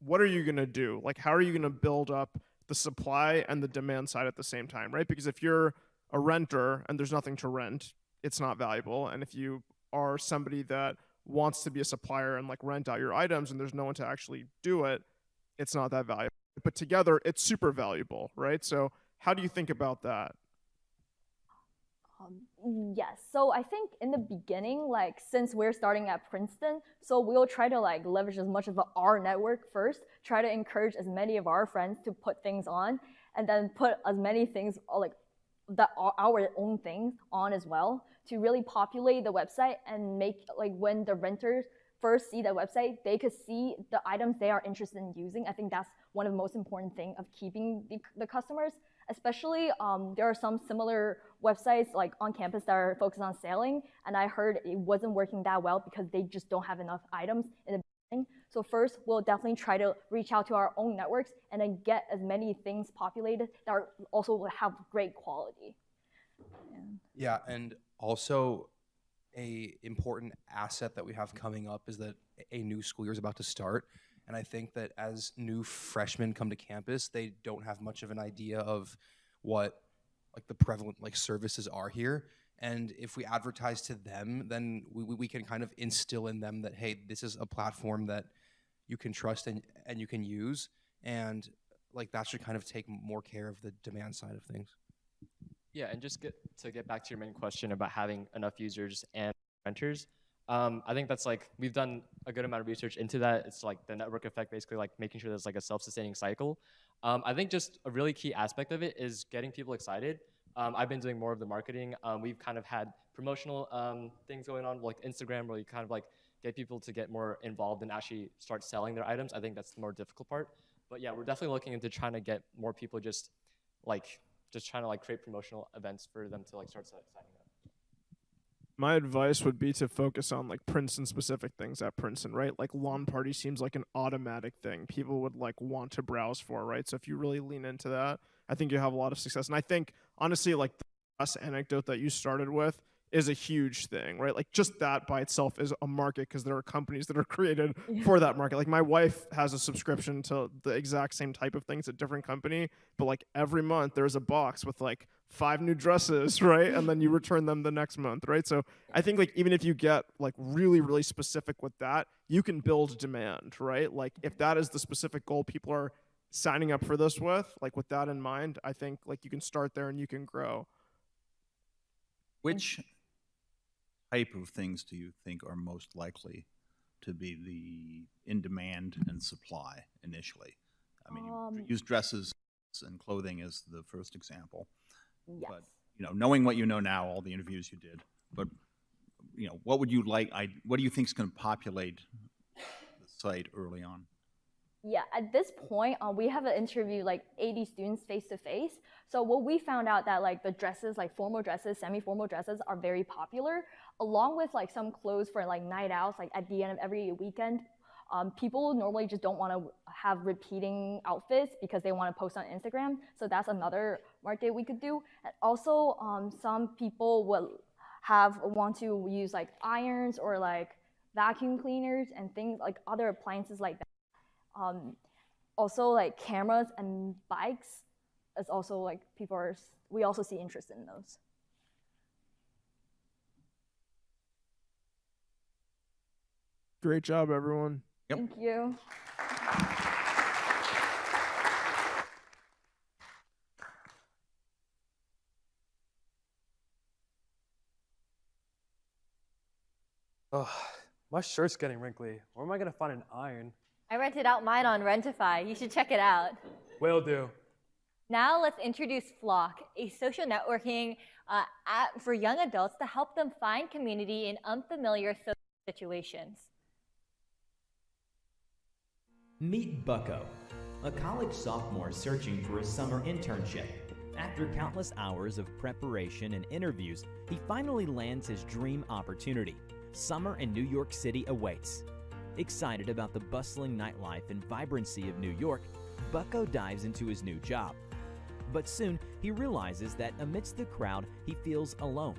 What are you going to do? How are you going to build up the supply and the demand side at the same time, right? Because if you're a renter and there's nothing to rent, it's not valuable. And if you are somebody that wants to be a supplier and like rent out your items and there's no one to actually do it, it's not that valuable. But together, it's super valuable, right? So how do you think about that? Yes, so I think in the beginning, like since we're starting at Princeton, so we'll try to like leverage as much of our network first, try to encourage as many of our friends to put things on, and then put as many things like that are our own things on as well to really populate the website and make like when the renters first see the website, they could see the items they are interested in using. I think that's one of the most important things of keeping the customers. Especially, there are some similar websites like on campus that are focused on selling, and I heard it wasn't working that well because they just don't have enough items in the beginning. So first, we'll definitely try to reach out to our own networks and then get as many things populated that are also have great quality. Yeah, and also a important asset that we have coming up is that a new school year is about to start. And I think that as new freshmen come to campus, they don't have much of an idea of what like the prevalent like services are here. And if we advertise to them, then we can kind of instill in them that, hey, this is a platform that you can trust and you can use. And like that should kind of take more care of the demand side of things. Yeah, and just to get back to your main question about having enough users and renters, I think that's like, we've done a good amount of research into that. It's like the network effect, basically like making sure there's like a self-sustaining cycle. I think just a really key aspect of it is getting people excited. I've been doing more of the marketing. We've kind of had promotional things going on, like Instagram, where you kind of like get people to get more involved and actually start selling their items. I think that's the more difficult part. But yeah, we're definitely looking into trying to get more people just trying to like create promotional events for them to like start signing up. My advice would be to focus on like Princeton specific things at Princeton, right? Like lawn party seems like an automatic thing people would like want to browse for, right? So if you really lean into that, I think you have a lot of success. And I think honestly, like the last anecdote that you started with is a huge thing, right? Like just that by itself is a market because there are companies that are created for that market. Like my wife has a subscription to the exact same type of things at a different company, but like every month there's a box with like 5 new dresses, right? And then you return them the next month, right? So I think like even if you get like really, really specific with that, you can build demand, right? Like if that is the specific goal people are signing up for this with that in mind, I think like you can start there and you can grow. Which type of things do you think are most likely to be the in demand and supply initially? I mean, you use dresses and clothing as the first example. Yes. But you know, knowing what you know now, all the interviews you did, but you know, what would you like? What do you think is going to populate the site early on? Yeah, at this point, we have an interview like 80 students face to face. So what we found out that like the dresses, like formal dresses, semi-formal dresses are very popular, along with like some clothes for like night outs, like at the end of every weekend. People normally just don't want to have repeating outfits because they want to post on Instagram. So that's another market we could do. And also, some people will want to use like irons or like vacuum cleaners and things like other appliances like that. Also like cameras and bikes is also like we also see interest in those. Great job, everyone. Yep. Thank you. Oh, my shirt's getting wrinkly. Where am I gonna find an iron? I rented out mine on Rentify. You should check it out. Will do. Now let's introduce Flock, a social networking app for young adults to help them find community in unfamiliar social situations. Meet Bucko, a college sophomore searching for a summer internship. After countless hours of preparation and interviews, he finally lands his dream opportunity. Summer in New York City awaits. Excited about the bustling nightlife and vibrancy of New York, Bucko dives into his new job. But soon, he realizes that amidst the crowd, he feels alone.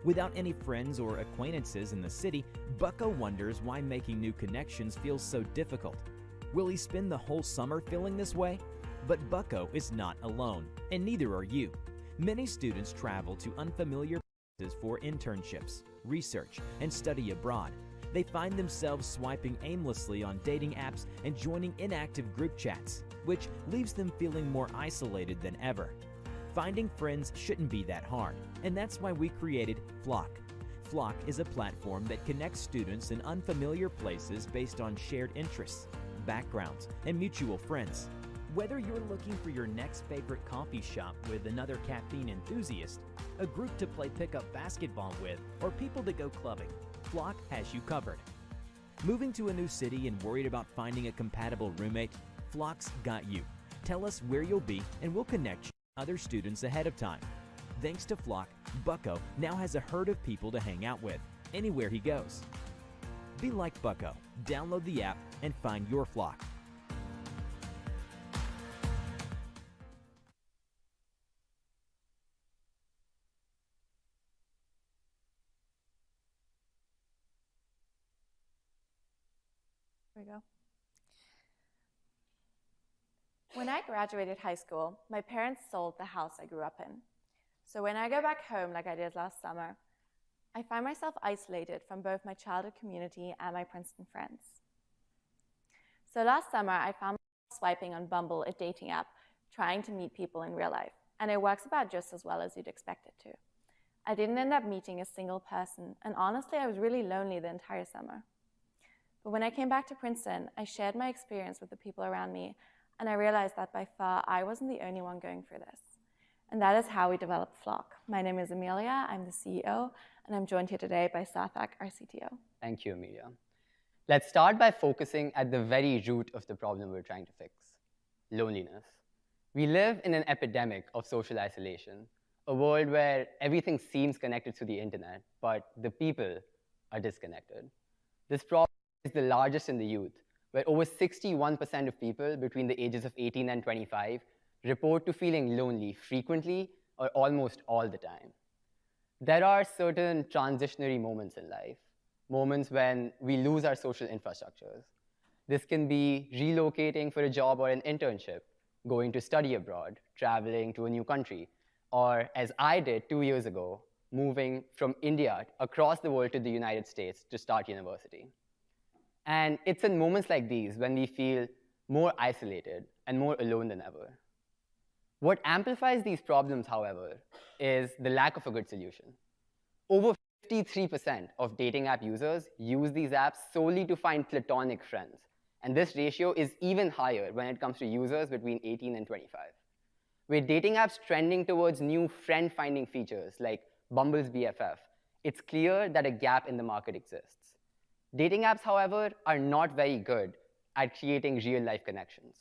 Without any friends or acquaintances in the city, Bucko wonders why making new connections feels so difficult. Will he spend the whole summer feeling this way? But Bucko is not alone, and neither are you. Many students travel to unfamiliar for internships, research, and study abroad. They find themselves swiping aimlessly on dating apps and joining inactive group chats, which leaves them feeling more isolated than ever. Finding friends shouldn't be that hard, and that's why we created Flock. Flock is a platform that connects students in unfamiliar places based on shared interests, backgrounds, and mutual friends. Whether you're looking for your next favorite coffee shop with another caffeine enthusiast, a group to play pickup basketball with, or people to go clubbing, Flock has you covered. Moving to a new city and worried about finding a compatible roommate? Flock's got you. Tell us where you'll be and we'll connect you with other students ahead of time. Thanks to Flock, Bucko now has a herd of people to hang out with, anywhere he goes. Be like Bucko. Download the app and find your Flock. There we go. When I graduated high school, my parents sold the house I grew up in. So when I go back home like I did last summer, I find myself isolated from both my childhood community and my Princeton friends. So last summer, I found myself swiping on Bumble, a dating app, trying to meet people in real life, and it works about just as well as you'd expect it to. I didn't end up meeting a single person, and honestly, I was really lonely the entire summer. But when I came back to Princeton, I shared my experience with the people around me, and I realized that by far, I wasn't the only one going through this. And that is how we developed Flock. My name is Amelia, I'm the CEO, and I'm joined here today by Sarthak, our CTO. Thank you, Amelia. Let's start by focusing at the very root of the problem we're trying to fix: loneliness. We live in an epidemic of social isolation, a world where everything seems connected to the internet, but the people are disconnected. This problem is the largest in the youth, where over 61% of people between the ages of 18 and 25 report to feeling lonely frequently or almost all the time. There are certain transitionary moments in life, moments when we lose our social infrastructures. This can be relocating for a job or an internship, going to study abroad, traveling to a new country, or as I did 2 years ago, moving from India across the world to the United States to start university. And it's in moments like these when we feel more isolated and more alone than ever. What amplifies these problems, however, is the lack of a good solution. Over 53% of dating app users use these apps solely to find platonic friends. And this ratio is even higher when it comes to users between 18 and 25. With dating apps trending towards new friend-finding features like Bumble's BFF, it's clear that a gap in the market exists. Dating apps, however, are not very good at creating real-life connections.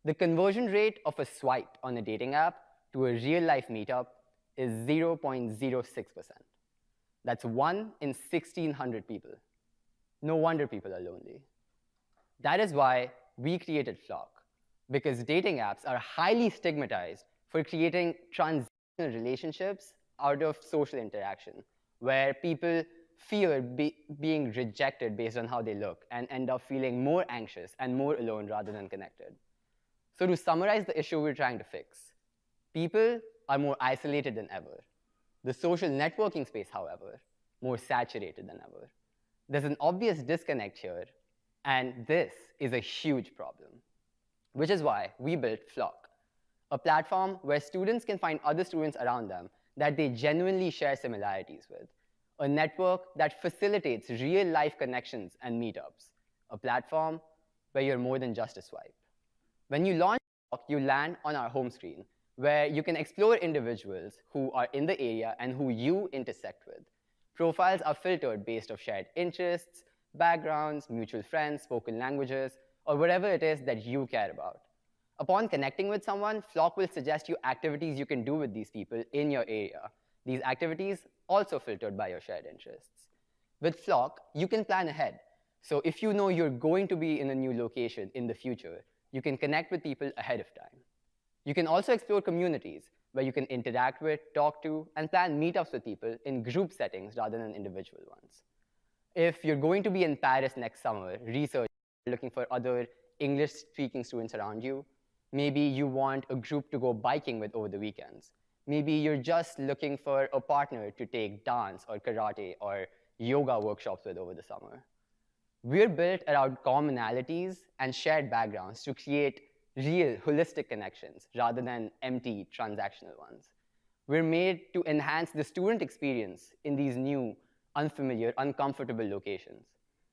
The conversion rate of a swipe on a dating app to a real-life meetup is 0.06%. That's 1 in 1,600 people. No wonder people are lonely. That is why we created Flock, because dating apps are highly stigmatized for creating transactional relationships out of social interaction, where people fear being rejected based on how they look and end up feeling more anxious and more alone rather than connected. So to summarize the issue we're trying to fix, people are more isolated than ever. The social networking space, however, more saturated than ever. There's an obvious disconnect here, and this is a huge problem, which is why we built Flock, a platform where students can find other students around them that they genuinely share similarities with, a network that facilitates real-life connections and meetups, a platform where you're more than just a swipe. When you launch Flock, you land on our home screen, where you can explore individuals who are in the area and who you intersect with. Profiles are filtered based on shared interests, backgrounds, mutual friends, spoken languages, or whatever it is that you care about. Upon connecting with someone, Flock will suggest you activities you can do with these people in your area. These activities also filtered by your shared interests. With Flock, you can plan ahead. So if you know you're going to be in a new location in the future, you can connect with people ahead of time. You can also explore communities where you can interact with, talk to, and plan meetups with people in group settings rather than individual ones. If you're going to be in Paris next summer, looking for other English-speaking students around you, maybe you want a group to go biking with over the weekends. Maybe you're just looking for a partner to take dance or karate or yoga workshops with over the summer. We're built around commonalities and shared backgrounds to create real, holistic connections rather than empty, transactional ones. We're made to enhance the student experience in these new, unfamiliar, uncomfortable locations.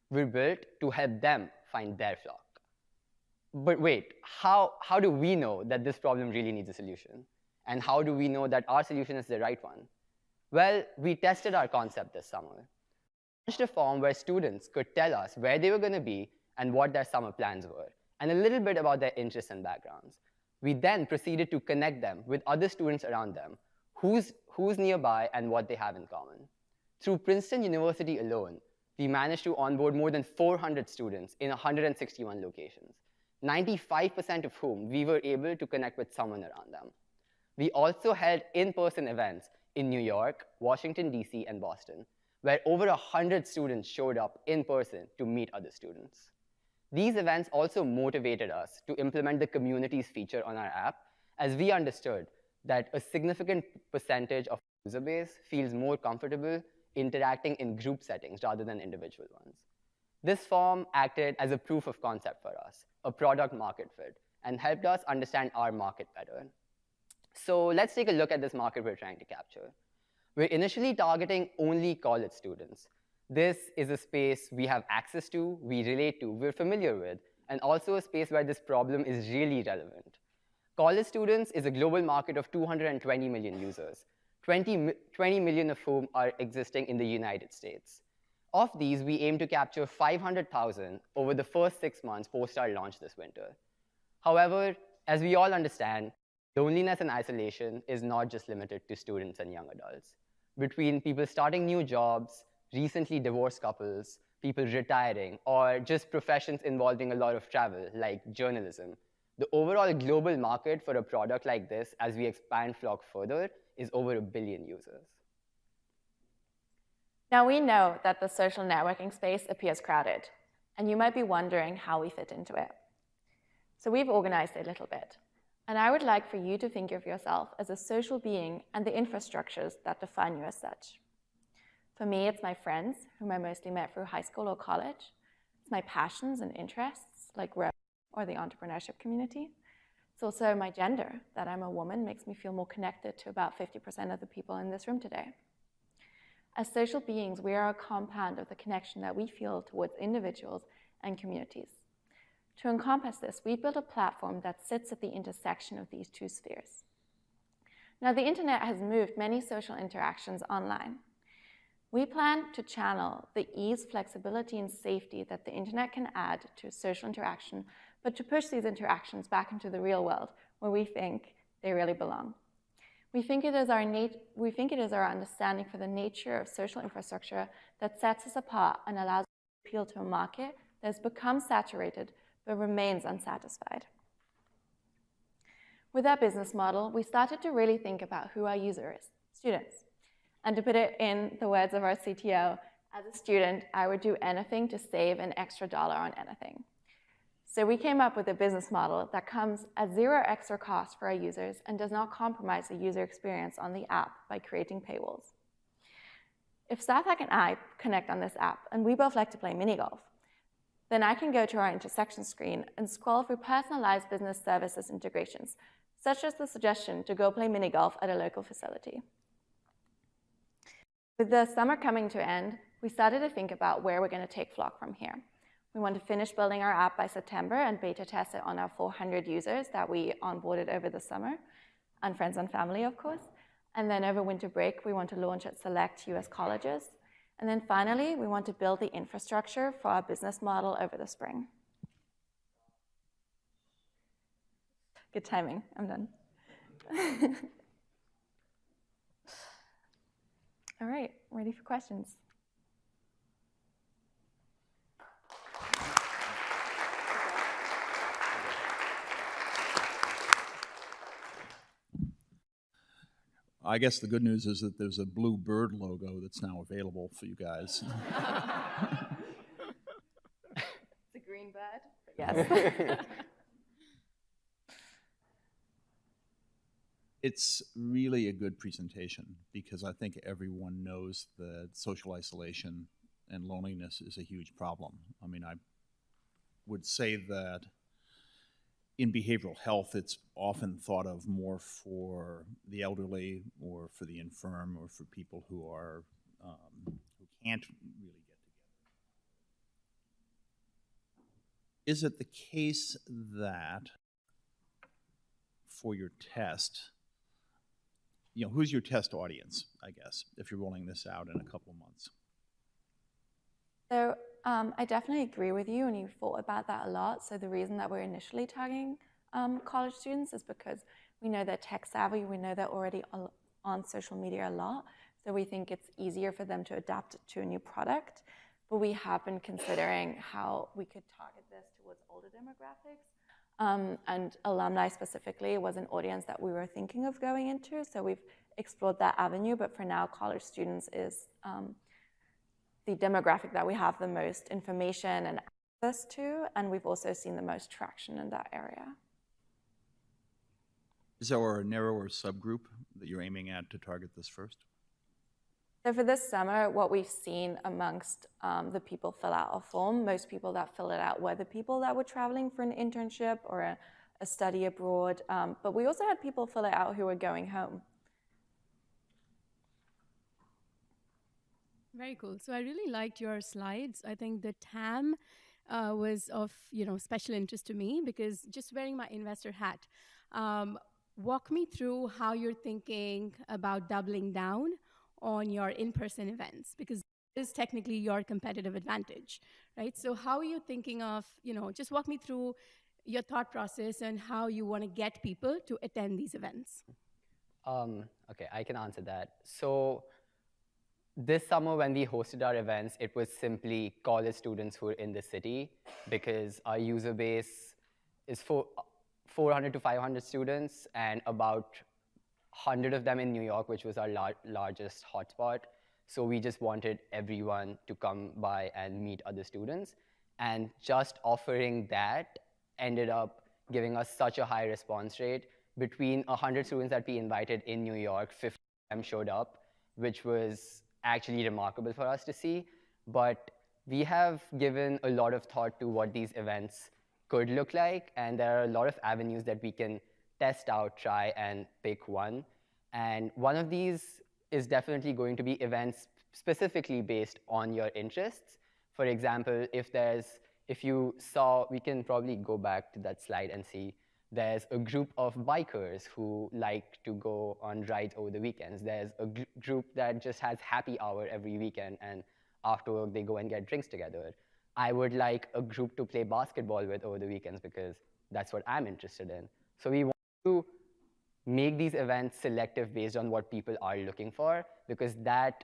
We're built to help them find their flock. But wait, how do we know that this problem really needs a solution? And how do we know that our solution is the right one? Well, we tested our concept this summer. We launched a form where students could tell us where they were going to be and what their summer plans were, and a little bit about their interests and backgrounds. We then proceeded to connect them with other students around them, who's nearby and what they have in common. Through Princeton University alone, we managed to onboard more than 400 students in 161 locations, 95% of whom we were able to connect with someone around them. We also held in-person events in New York, Washington, DC, and Boston, where over 100 students showed up in person to meet other students. These events also motivated us to implement the communities feature on our app, as we understood that a significant percentage of the user base feels more comfortable interacting in group settings rather than individual ones. This form acted as a proof of concept for us, a product market fit, and helped us understand our market better. So let's take a look at this market we're trying to capture. We're initially targeting only college students. This is a space we have access to, we relate to, we're familiar with, and also a space where this problem is really relevant. College students is a global market of 220 million users, 20 million of whom are existing in the United States. Of these, we aim to capture 500,000 over the first 6 months post our launch this winter. However, as we all understand, loneliness and isolation is not just limited to students and young adults. Between people starting new jobs, recently divorced couples, people retiring, or just professions involving a lot of travel, like journalism, the overall global market for a product like this, as we expand Flock further, is over 1 billion users. Now we know that the social networking space appears crowded, and you might be wondering how we fit into it. So we've organized it a little bit. And I would like for you to think of yourself as a social being and the infrastructures that define you as such. For me, it's my friends, whom I mostly met through high school or college. It's my passions and interests, like rowing or the entrepreneurship community. It's also my gender, that I'm a woman makes me feel more connected to about 50% of the people in this room today. As social beings, we are a compound of the connection that we feel towards individuals and communities. To encompass this, we built a platform that sits at the intersection of these two spheres. Now, the internet has moved many social interactions online. We plan to channel the ease, flexibility, and safety that the internet can add to social interaction, but to push these interactions back into the real world, where we think they really belong. We think it is our understanding for the nature of social infrastructure that sets us apart and allows us to appeal to a market that has become saturated but remains unsatisfied. With our business model, we started to really think about who our user is, students. And to put it in the words of our CTO, as a student, I would do anything to save an extra dollar on anything. So we came up with a business model that comes at 0 extra cost for our users and does not compromise the user experience on the app by creating paywalls. If Sathak and I connect on this app, and we both like to play mini golf, then I can go to our intersection screen and scroll through personalized business services integrations, such as the suggestion to go play mini golf at a local facility. With the summer coming to an end, we started to think about where we're going to take Flock from here. We want to finish building our app by September and beta test it on our 400 users that we onboarded over the summer, and friends and family, of course. And then over winter break, we want to launch at select US colleges. And then finally, we want to build the infrastructure for our business model over the spring. Good timing, I'm done. All right, ready for questions? I guess the good news is that there's a blue bird logo that's now available for you guys. It's a green bird, but yes. It's really a good presentation because I think everyone knows that social isolation and loneliness is a huge problem. I mean, I would say that in behavioral health, it's often thought of more for the elderly or for the infirm or for people who are who can't really get together. Is it the case that for your test, who's your test audience, I guess, if you're rolling this out in a couple of months? So I definitely agree with you, and you've thought about that a lot. So the reason that we're initially targeting college students is because we know they're tech savvy, we know they're already on social media a lot, so we think it's easier for them to adapt it to a new product. But we have been considering how we could target this towards older demographics. And alumni specifically was an audience that we were thinking of going into, so we've explored that avenue, but for now, college students is the demographic that we have the most information and access to, and we've also seen the most traction in that area. Is there a narrower subgroup that you're aiming at to target this first? So for this summer, what we've seen amongst the people fill out a form, most people that fill it out were the people that were traveling for an internship or a study abroad, but we also had people fill it out who were going home. Very cool. So I really liked your slides. I think the TAM was of special interest to me because just wearing my investor hat, walk me through how you're thinking about doubling down on your in-person events, because this is technically your competitive advantage, right? So how are you thinking of, just walk me through your thought process and how you want to get people to attend these events. Okay, I can answer that. So this summer when we hosted our events, it was simply college students who are in the city because our user base is 400 to 500 students and about 100 of them in New York, which was our largest hotspot. So we just wanted everyone to come by and meet other students. And just offering that ended up giving us such a high response rate. Between 100 students that we invited in New York, 50 of them showed up, which was actually remarkable for us to see. But we have given a lot of thought to what these events could look like, and there are a lot of avenues that we can test out, try, and pick one. And one of these is definitely going to be events specifically based on your interests. For example, if you saw, we can probably go back to that slide and see, there's a group of bikers who like to go on rides over the weekends. There's a group that just has happy hour every weekend, and after work, they go and get drinks together. I would like a group to play basketball with over the weekends because that's what I'm interested in. So we want to make these events selective based on what people are looking for, because that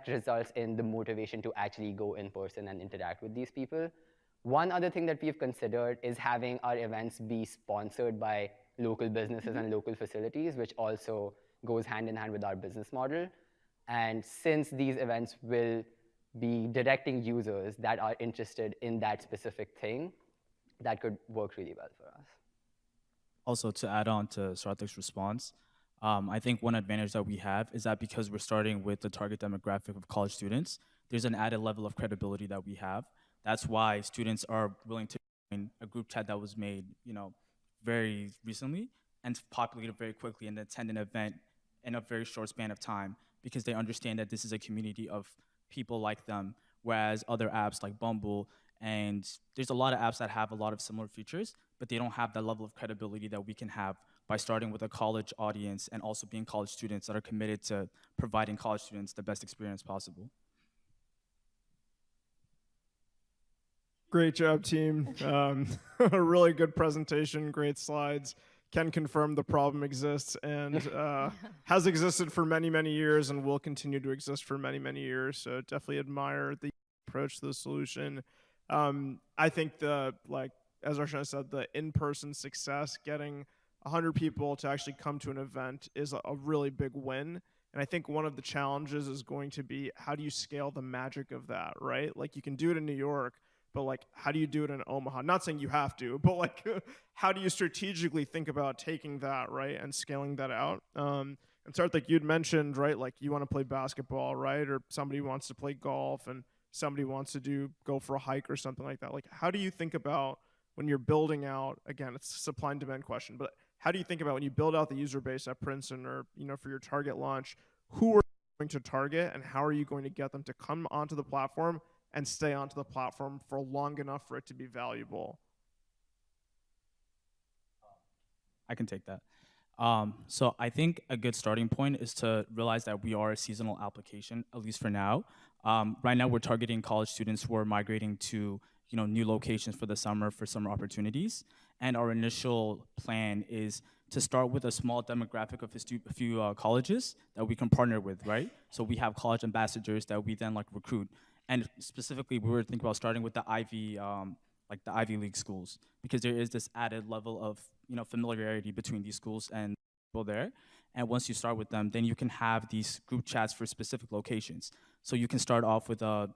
results in the motivation to actually go in person and interact with these people. One other thing that we've considered is having our events be sponsored by local businesses and local facilities, which also goes hand in hand with our business model. And since these events will be directing users that are interested in that specific thing, that could work really well for us. Also, to add on to Sarthik's response, I think one advantage that we have is that because we're starting with the target demographic of college students, there's an added level of credibility that we have. That's why students are willing to join a group chat that was made, very recently and populated very quickly and attend an event in a very short span of time because they understand that this is a community of people like them, whereas other apps like Bumble, and there's a lot of apps that have a lot of similar features, but they don't have that level of credibility that we can have by starting with a college audience and also being college students that are committed to providing college students the best experience possible. Great job, team. A really good presentation, great slides. Can confirm the problem exists and has existed for many, many years and will continue to exist for many, many years. So definitely admire the approach to the solution. I think as Arshana said, the in-person success, getting 100 people to actually come to an event is a really big win. And I think one of the challenges is going to be, how do you scale the magic of that, right? Like, you can do it in New York, but like, how do you do it in Omaha? Not saying you have to, but like, how do you strategically think about taking that, right, and scaling that out? And Sarthik, you'd mentioned, right, like you want to play basketball, right, or somebody wants to play golf, and somebody wants to go for a hike or something like that. Like, how do you think about when you're building out, again, it's a supply and demand question, but how do you think about when you build out the user base at Princeton or, for your target launch, who are you going to target and how are you going to get them to come onto the platform and stay onto the platform for long enough for it to be valuable? I can take that. So I think a good starting point is to realize that we are a seasonal application, at least for now. Right now, we're targeting college students who are migrating to new locations for the summer for summer opportunities. And our initial plan is to start with a small demographic of a few colleges that we can partner with, right? So we have college ambassadors that we then recruit. And specifically, we were thinking about starting with the Ivy League schools, because there is this added level of familiarity between these schools and people there. And once you start with them, then you can have these group chats for specific locations. So you can start off with a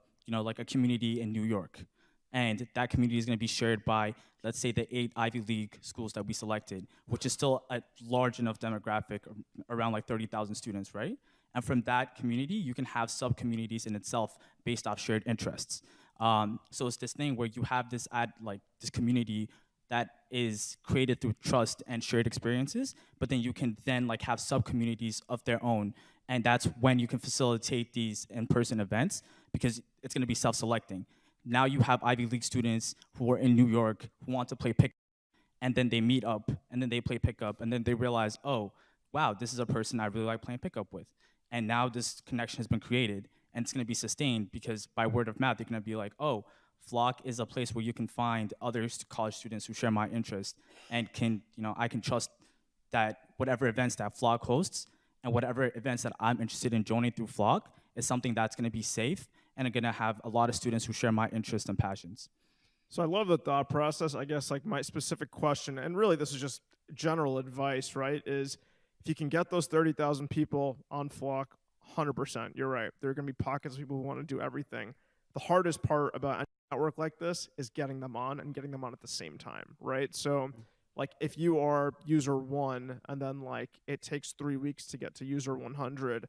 community in New York. And that community is going to be shared by, let's say, the 8 Ivy League schools that we selected, which is still a large enough demographic, around 30,000 students, right? And from that community, you can have sub-communities in itself based off shared interests. So it's this thing where you have this this community that is created through trust and shared experiences, but then you can then have sub-communities of their own. And that's when you can facilitate these in-person events, because it's going to be self-selecting. Now you have Ivy League students who are in New York who want to play pickup, and then they meet up, and then they play pickup, and then they realize, oh, wow, this is a person I really like playing pickup with. And now this connection has been created, and it's going to be sustained, because by word of mouth, they're going to be like, oh, Flock is a place where you can find other college students who share my interest, and I can trust that whatever events that Flock hosts and whatever events that I'm interested in joining through Flock is something that's going to be safe and are going to have a lot of students who share my interests and passions. So I love the thought process. I guess my specific question, and really this is just general advice, right, is if you can get those 30,000 people on Flock, 100%, you're right. There are going to be pockets of people who want to do everything. The hardest part about a network like this is getting them on and getting them on at the same time, right? So if you are user 1 and then it takes 3 weeks to get to user 100,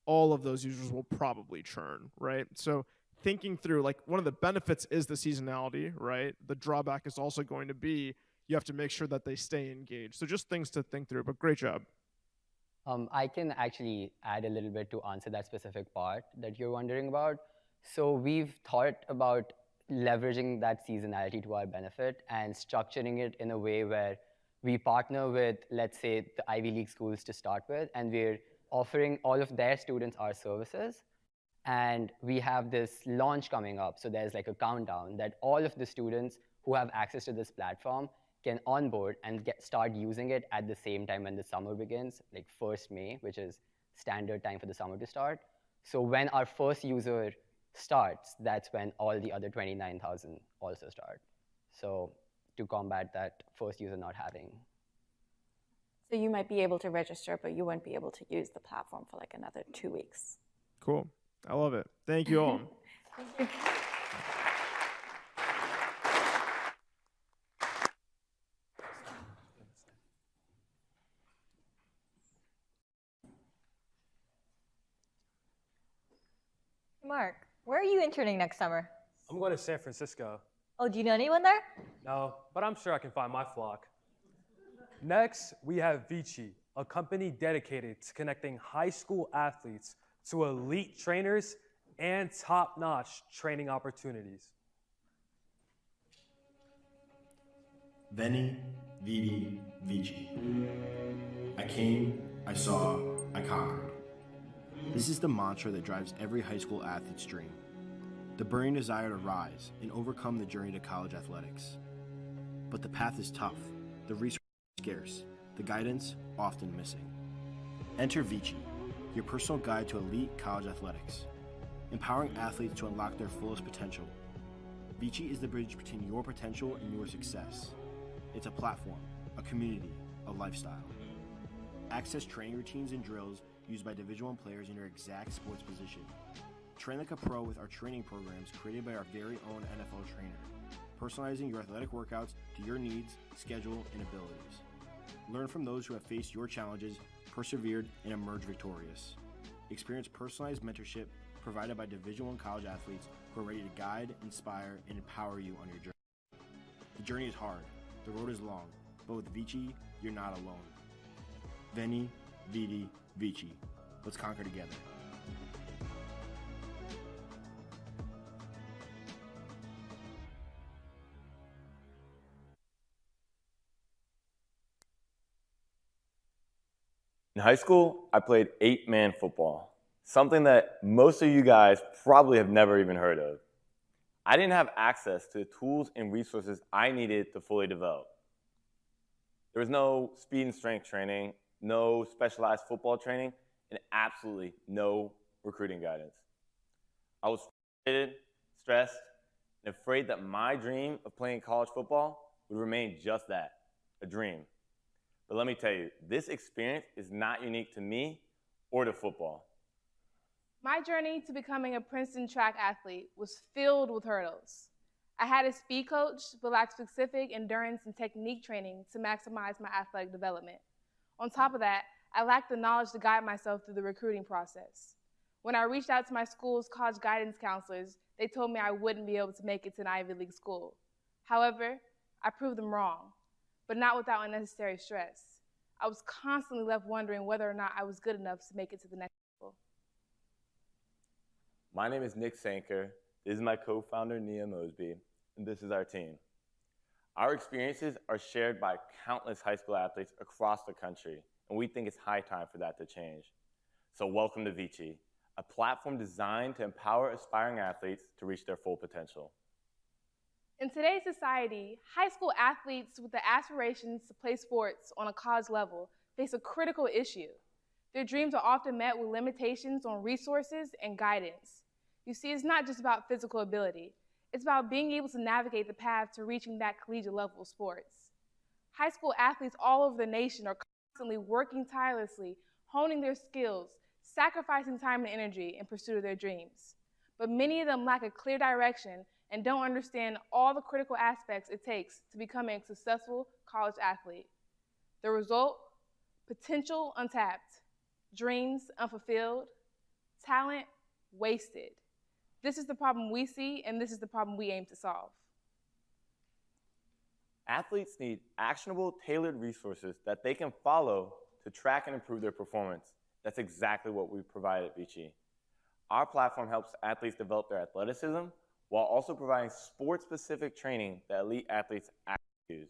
all of those users will probably churn, right? So thinking through, one of the benefits is the seasonality, right? The drawback is also going to be you have to make sure that they stay engaged. So just things to think through, but great job. I can actually add a little bit to answer that specific part that you're wondering about. So we've thought about leveraging that seasonality to our benefit and structuring it in a way where we partner with, let's say, the Ivy League schools to start with, and we're offering all of their students our services. And we have this launch coming up. So there's a countdown that all of the students who have access to this platform can onboard and start using it at the same time when the summer begins, 1st May, which is standard time for the summer to start. So when our first user starts, that's when all the other 29,000 also start. So to combat that first user not having. So you might be able to register, but you won't be able to use the platform for another 2 weeks. Cool. I love it. Thank you all. Thank you. Mark, where are you interning next summer? I'm going to San Francisco. Oh, do you know anyone there? No, but I'm sure I can find my flock. Next, we have VICI, a company dedicated to connecting high school athletes to elite trainers and top-notch training opportunities. Veni, Vidi, Vici. I came, I saw, I conquered. This is the mantra that drives every high school athlete's dream. The burning desire to rise and overcome the journey to college athletics. But the path is tough, the resources are scarce, the guidance often missing. Enter VICI, your personal guide to elite college athletics, empowering athletes to unlock their fullest potential. VICI is the bridge between your potential and your success. It's a platform, a community, a lifestyle. Access training routines and drills used by Division I players in your exact sports position. Train like a pro with our training programs created by our very own NFL trainer, personalizing your athletic workouts to your needs, schedule, and abilities. Learn from those who have faced your challenges, persevered, and emerged victorious. Experience personalized mentorship provided by Division I college athletes who are ready to guide, inspire, and empower you on your journey. The journey is hard, the road is long, but with VICI, you're not alone. Veni, Vidi, Vici. Let's conquer together. In high school, I played 8-man football, something that most of you guys probably have never even heard of. I didn't have access to the tools and resources I needed to fully develop. There was no speed and strength training, no specialized football training, and absolutely no recruiting guidance. I was frustrated, stressed, and afraid that my dream of playing college football would remain just that, a dream. But let me tell you, this experience is not unique to me or to football. My journey to becoming a Princeton track athlete was filled with hurdles. I had a speed coach, but lacked specific endurance and technique training to maximize my athletic development. On top of that, I lacked the knowledge to guide myself through the recruiting process. When I reached out to my school's college guidance counselors, they told me I wouldn't be able to make it to an Ivy League school. However, I proved them wrong, but not without unnecessary stress. I was constantly left wondering whether or not I was good enough to make it to the next level. My name is Nick Sanker. This is my co-founder, Nia Mosby, and this is our team. Our experiences are shared by countless high school athletes across the country, and we think it's high time for that to change. So welcome to VICI, a platform designed to empower aspiring athletes to reach their full potential. In today's society, high school athletes with the aspirations to play sports on a college level face a critical issue. Their dreams are often met with limitations on resources and guidance. You see, it's not just about physical ability. It's about being able to navigate the path to reaching that collegiate level of sports. High school athletes all over the nation are constantly working tirelessly, honing their skills, sacrificing time and energy in pursuit of their dreams. But many of them lack a clear direction and don't understand all the critical aspects it takes to becoming a successful college athlete. The result? Potential untapped, dreams unfulfilled, talent wasted. This is the problem we see, and this is the problem we aim to solve. Athletes need actionable, tailored resources that they can follow to track and improve their performance. That's exactly what we provide at VICI. Our platform helps athletes develop their athleticism while also providing sport-specific training that elite athletes actually use.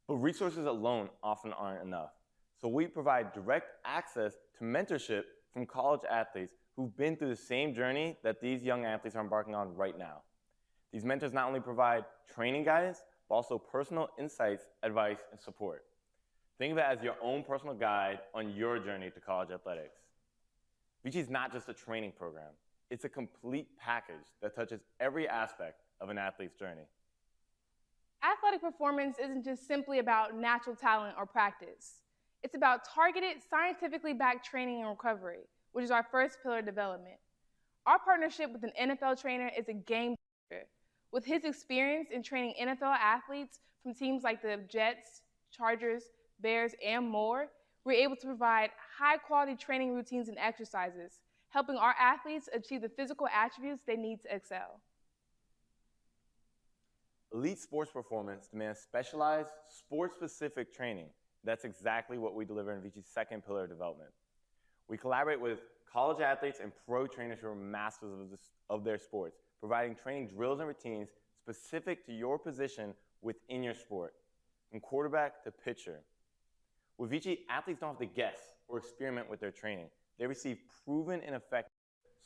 But resources alone often aren't enough. So we provide direct access to mentorship from college athletes who've been through the same journey that these young athletes are embarking on right now. These mentors not only provide training guidance, but also personal insights, advice, and support. Think of it as your own personal guide on your journey to college athletics. VICI is not just a training program. It's a complete package that touches every aspect of an athlete's journey. Athletic performance isn't just simply about natural talent or practice. It's about targeted, scientifically backed training and recovery, which is our first pillar of development. Our partnership with an NFL trainer is a game changer. With his experience in training NFL athletes from teams like the Jets, Chargers, Bears, and more, we're able to provide high-quality training routines and exercises, helping our athletes achieve the physical attributes they need to excel. Elite sports performance demands specialized, sport-specific training. That's exactly what we deliver in VICI's second pillar of development. We collaborate with college athletes and pro trainers who are masters of their sports, providing training drills and routines specific to your position within your sport, from quarterback to pitcher. With VICI, athletes don't have to guess or experiment with their training. They receive proven and effective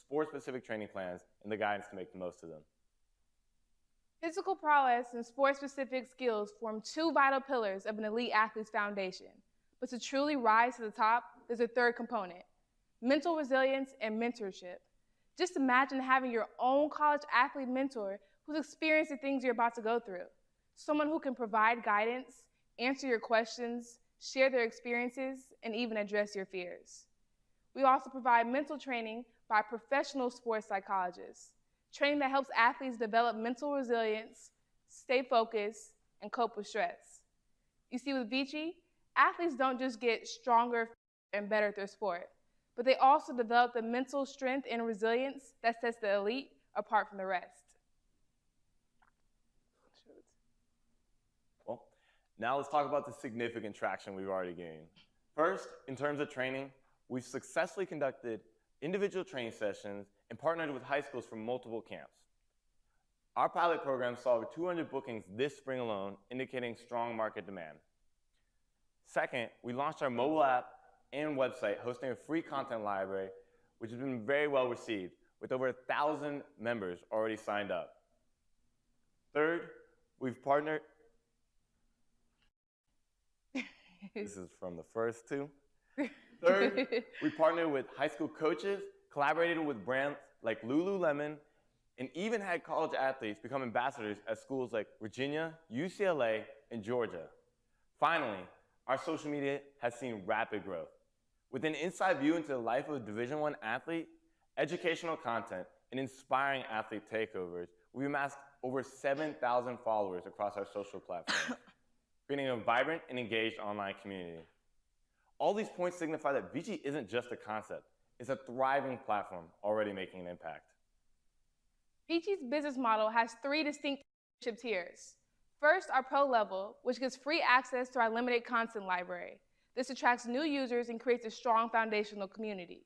sport-specific training plans and the guidance to make the most of them. Physical prowess and sport-specific skills form two vital pillars of an elite athlete's foundation. But to truly rise to the top, there's a third component: mental resilience and mentorship. Just imagine having your own college athlete mentor who's experienced the things you're about to go through. Someone who can provide guidance, answer your questions, share their experiences, and even address your fears. We also provide mental training by professional sports psychologists, training that helps athletes develop mental resilience, stay focused, and cope with stress. You see, with VICI, athletes don't just get stronger and better at their sport, but they also develop the mental strength and resilience that sets the elite apart from the rest. Well, now let's talk about the significant traction we've already gained. First, in terms of training, we've successfully conducted individual training sessions and partnered with high schools from multiple camps. Our pilot program saw over 200 bookings this spring alone, indicating strong market demand. Second, we launched our mobile app and website hosting a free content library, which has been very well received, with over 1,000 members already signed up. Third, we've partnered. This is from the first two. Third, we partnered with high school coaches, collaborated with brands like Lululemon, and even had college athletes become ambassadors at schools like Virginia, UCLA, and Georgia. Finally, our social media has seen rapid growth. With an inside view into the life of a Division I athlete, educational content, and inspiring athlete takeovers, we've amassed over 7,000 followers across our social platforms, creating a vibrant and engaged online community. All these points signify that VICI isn't just a concept, it's a thriving platform already making an impact. VICI's business model has 3 distinct membership tiers. First, our pro level, which gives free access to our limited content library. This attracts new users and creates a strong foundational community.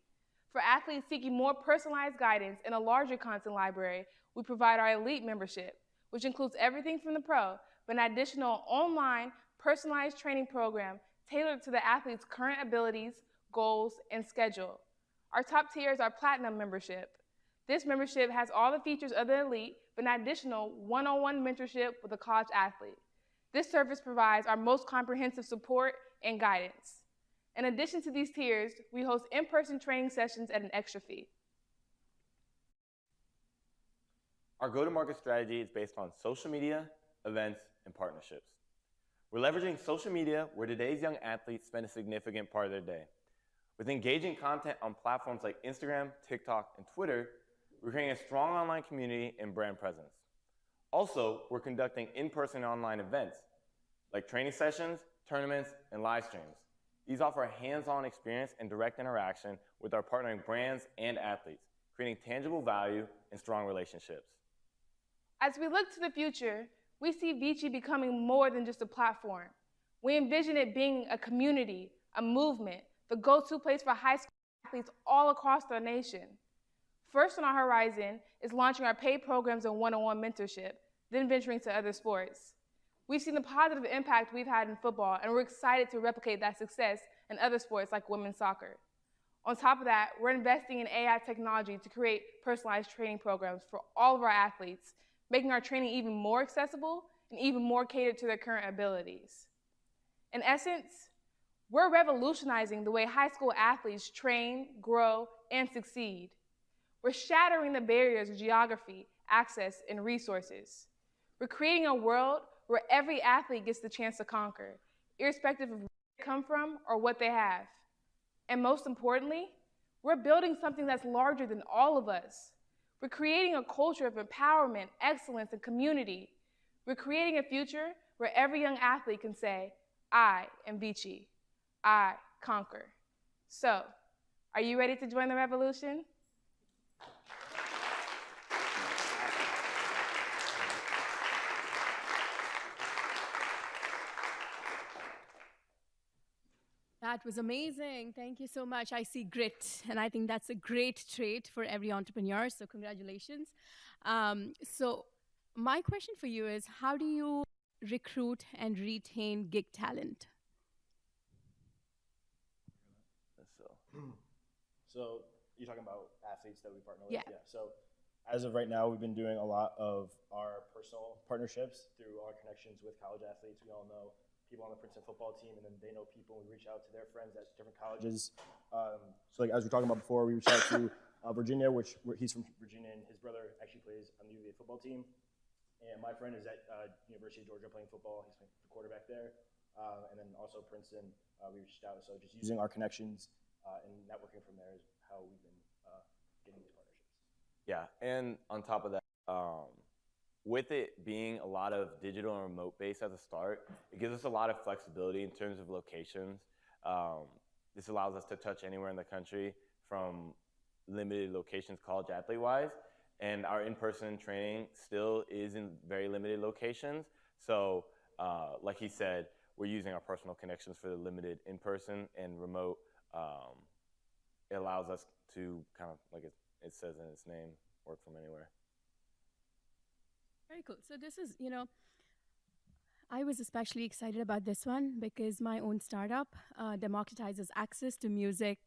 For athletes seeking more personalized guidance and a larger content library, we provide our elite membership, which includes everything from the pro, but an additional online, personalized training program tailored to the athlete's current abilities, goals, and schedule. Our top tier is our platinum membership. This membership has all the features of the elite, but an additional one-on-one mentorship with a college athlete. This service provides our most comprehensive support and guidance. In addition to these tiers, we host in-person training sessions at an extra fee. Our go-to-market strategy is based on social media, events, and partnerships. We're leveraging social media where today's young athletes spend a significant part of their day. With engaging content on platforms like Instagram, TikTok, and Twitter, we're creating a strong online community and brand presence. Also, we're conducting in-person and online events like training sessions, tournaments, and live streams. These offer a hands-on experience and direct interaction with our partnering brands and athletes, creating tangible value and strong relationships. As we look to the future, we see VICI becoming more than just a platform. We envision it being a community, a movement, the go-to place for high school athletes all across the nation. First on our horizon is launching our paid programs and one-on-one mentorship, then venturing to other sports. We've seen the positive impact we've had in football, and we're excited to replicate that success in other sports like women's soccer. On top of that, we're investing in AI technology to create personalized training programs for all of our athletes, making our training even more accessible and even more catered to their current abilities. In essence, we're revolutionizing the way high school athletes train, grow, and succeed. We're shattering the barriers of geography, access, and resources. We're creating a world where every athlete gets the chance to conquer, irrespective of where they come from or what they have. And most importantly, we're building something that's larger than all of us. We're creating a culture of empowerment, excellence, and community. We're creating a future where every young athlete can say, I am VICI. I conquer. So, are you ready to join the revolution? That was amazing. Thank you so much. I see grit, and I think that's a great trait for every entrepreneur, so congratulations. So my question for you is, how do you recruit and retain gig talent? So you're talking about athletes that we partner with? Yeah. So as of right now, we've been doing a lot of our personal partnerships through our connections with college athletes. We all know people on the Princeton football team, and then they know people, and we reach out to their friends at different colleges. So like as we were talking about before, we reached out to Virginia, he's from Virginia, and his brother actually plays on the UVA football team. And my friend is at University of Georgia playing football. He's the quarterback there. And then also Princeton, we reached out. So just using our connections and networking from there is how we've been getting these partnerships. Yeah, and on top of that, with it being a lot of digital and remote based at the start, it gives us a lot of flexibility in terms of locations. This allows us to touch anywhere in the country from limited locations college athlete wise, and our in-person training still is in very limited locations. So like he said, we're using our personal connections for the limited in-person and remote. It allows us to kind of, like it says in its name, work from anywhere. Very cool. So this is, I was especially excited about this one because my own startup democratizes access to music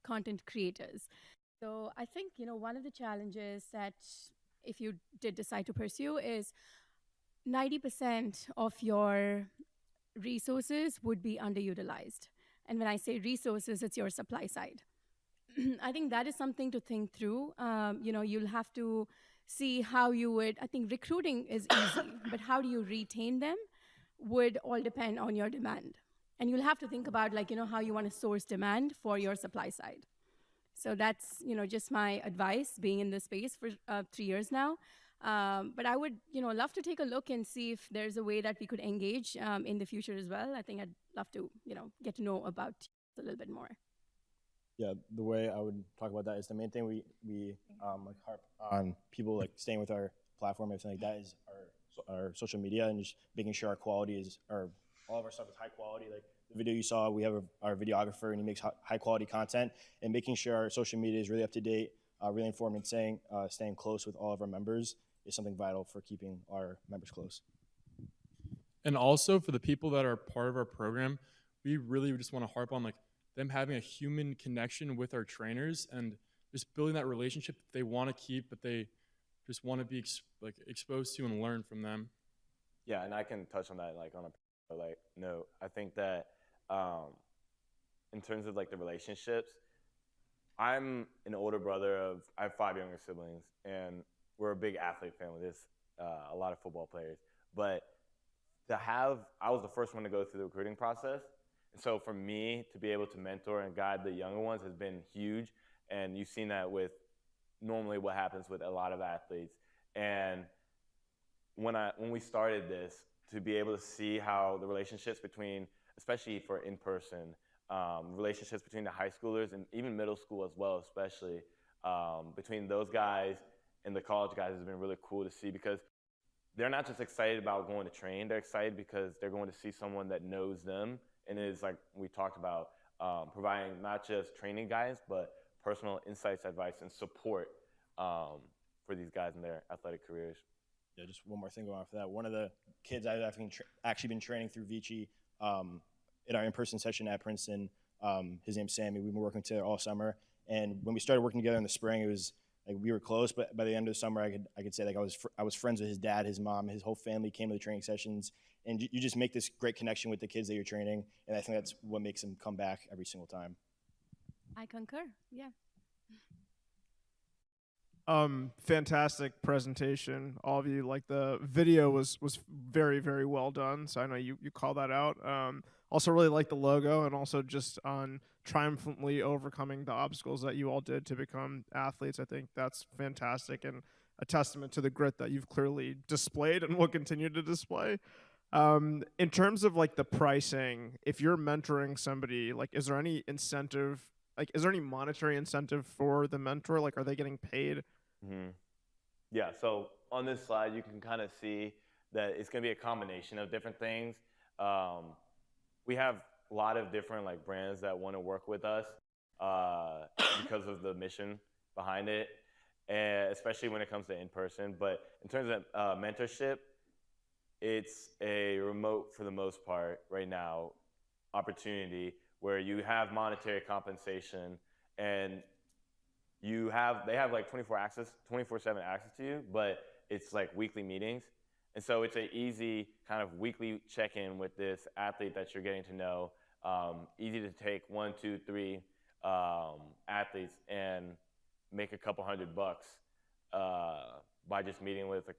content creators. So I think, one of the challenges that if you did decide to pursue is 90% of your resources would be underutilized. And when I say resources, it's your supply side. I think that is something to think through. You'll have to see how you would, I think recruiting is easy, but how do you retain them would all depend on your demand. And you'll have to think about how you want to source demand for your supply side. So that's, just my advice being in this space for 3 years now. But I would, love to take a look and see if there's a way that we could engage in the future as well. I think I'd love to, get to know about a little bit more. Yeah, the way I would talk about that is the main thing we like harp on people like staying with our platform and everything like that is our social media and just making sure our quality is, or all of our stuff is high quality. Like the video you saw, we have our videographer and he makes high quality content, and making sure our social media is really up to date, really informed, and staying close with all of our members is something vital for keeping our members close. And also for the people that are part of our program, we really just want to harp on them having a human connection with our trainers and just building that relationship that they want to keep, but they just want to be exposed to and learn from them. Yeah, and I can touch on that on a note. I think that in terms of the relationships, I'm an older brother I have 5 younger siblings, and we're a big athlete family. There's a lot of football players, but I was the first one to go through the recruiting process. And so for me to be able to mentor and guide the younger ones has been huge. And you've seen that with normally what happens with a lot of athletes. And when we started this, to be able to see how the relationships between, especially for in-person, relationships between the high schoolers and even middle school as well, especially between those guys and the college guys has been really cool to see, because they're not just excited about going to train, they're excited because they're going to see someone that knows them and is, like we talked about, providing not just training guys, but personal insights, advice, and support for these guys in their athletic careers. Yeah, just one more thing going off of that. One of the kids I've actually been training through VICI in our in-person session at Princeton, his name's Sammy. We've been working together all summer. And when we started working together in the spring, it was we were close, but by the end of the summer, I could say I was friends with his dad, his mom, his whole family came to the training sessions, and you just make this great connection with the kids that you're training, and I think that's what makes them come back every single time. I concur. Yeah. Fantastic presentation, all of you. The video was very, very well done, so I know you call that out. Also really like the logo, and also just on triumphantly overcoming the obstacles that you all did to become athletes. I think that's fantastic and a testament to the grit that you've clearly displayed and will continue to display. In terms of the pricing, if you're mentoring somebody, is there any incentive? Is there any monetary incentive for the mentor? Are they getting paid? Mm-hmm. Yeah, so on this slide, you can kind of see that it's going to be a combination of different things. We have a lot of different brands that want to work with us because of the mission behind it, and especially when it comes to in-person. But in terms of mentorship, it's a remote, for the most part right now, opportunity where you have monetary compensation and they have 24/7 access to you, but it's weekly meetings. And so it's an easy kind of weekly check-in with this athlete that you're getting to know. Easy to take 1, 2, 3 athletes and make a couple $100 by just meeting with a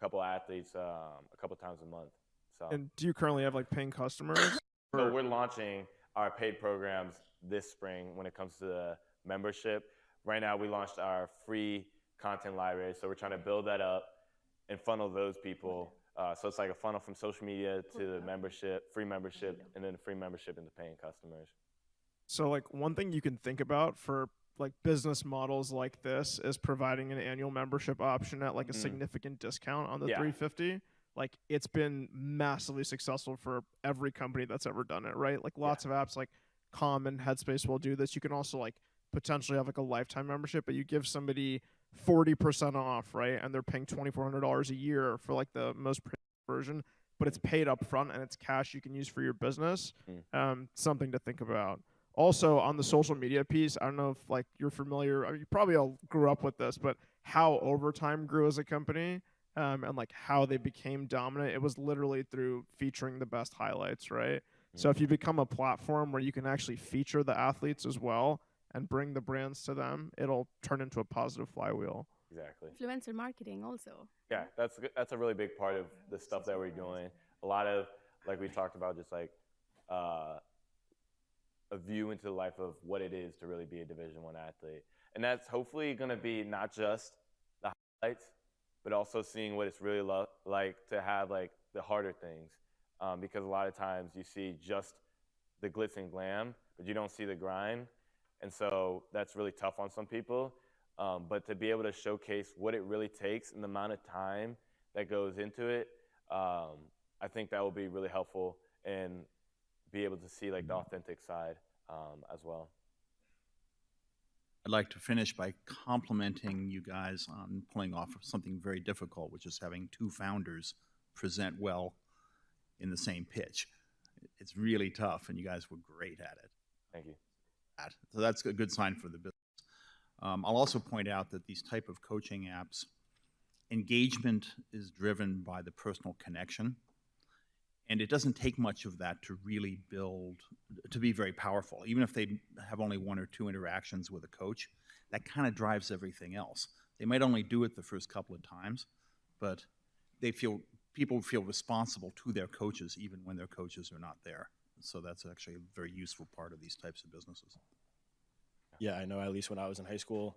couple athletes a couple times a month. So. And do you currently have paying customers? So we're launching our paid programs this spring when it comes to the membership. right now we launched our free content library, so we're trying to build that up and funnel those people. So it's like a funnel from social media to the membership, free membership, and then free membership into paying customers. So like one thing you can think about for like business models like this is providing an annual membership option at like a significant discount on the 350. Like it's been massively successful for every company that's ever done it, right? Like lots of apps like Calm and Headspace will do this. You can also like potentially have like a lifetime membership, but you give somebody 40% off, right? And they're paying $2,400 a year for like the most version, but it's paid up front and it's cash you can use for your business. Something to think about. Also on the social media piece, I don't know if like you're familiar, or you probably all grew up with this, but how Overtime grew as a company and like how they became dominant, it was literally through featuring the best highlights, right? So if you become a platform where you can actually feature the athletes as well and bring the brands to them, it'll turn into a positive flywheel. Exactly. Influencer marketing also. Yeah, that's a really big part of the stuff that we're doing. A lot of, like we talked about, just like a view into the life of what it is to really be a Division I athlete. And that's hopefully going to be not just the highlights, but also seeing what it's really like to have like the harder things. Because a lot of times you see just the glitz and glam, but you don't see the grind. And so that's really tough on some people. But to be able to showcase what it really takes and the amount of time that goes into it, I think that will be really helpful and be able to see like the authentic side as well. I'd like to finish by complimenting you guys on pulling off something very difficult, which is having two founders present well in the same pitch. It's really tough, and you guys were great at it. Thank you. So that's a good sign for the business. I'll also point out that these type of coaching apps, engagement is driven by the personal connection, and it doesn't take much of that to really build, to be very powerful. Even if they have only 1 or 2 interactions with a coach, that kind of drives everything else. They might only do it the first couple of times, but people feel responsible to their coaches even when their coaches are not there. So that's actually a very useful part of these types of businesses. Yeah, I know at least when I was in high school,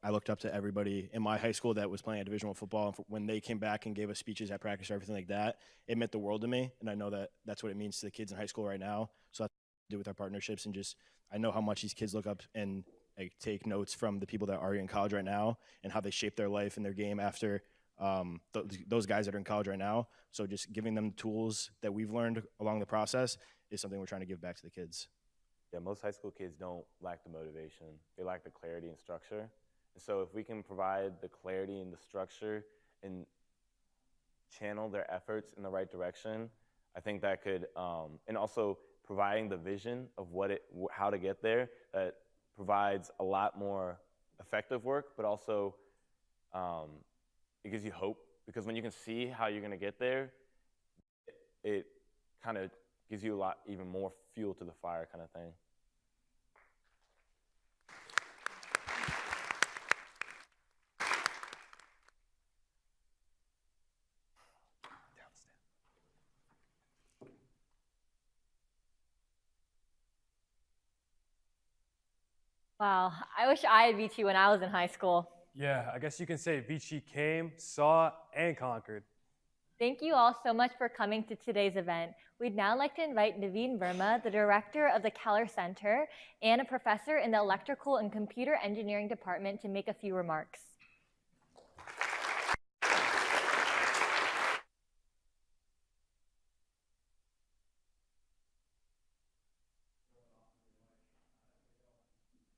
I looked up to everybody in my high school that was playing at Division I football. And when they came back and gave us speeches at practice or everything like that, it meant the world to me. And I know that that's what it means to the kids in high school right now. So that's what we do with our partnerships. And just, I know how much these kids look up and like, take notes from the people that are in college right now and how they shape their life and their game after those guys that are in college right now. So just giving them tools that we've learned along the process is something we're trying to give back to the kids. Yeah, most high school kids don't lack the motivation. They lack the clarity and structure. And so if we can provide the clarity and the structure and channel their efforts in the right direction, I think that could, and also providing the vision of how to get there, that provides a lot more effective work, but also it gives you hope, because when you can see how you're going to get there, it kind of gives you a lot, even more fuel to the fire kind of thing. Wow, I wish I had VICI when I was in high school. Yeah, I guess you can say VICI came, saw, and conquered. Thank you all so much for coming to today's event. We'd now like to invite Naveen Verma, the director of the Keller Center and a professor in the Electrical and Computer Engineering Department, to make a few remarks.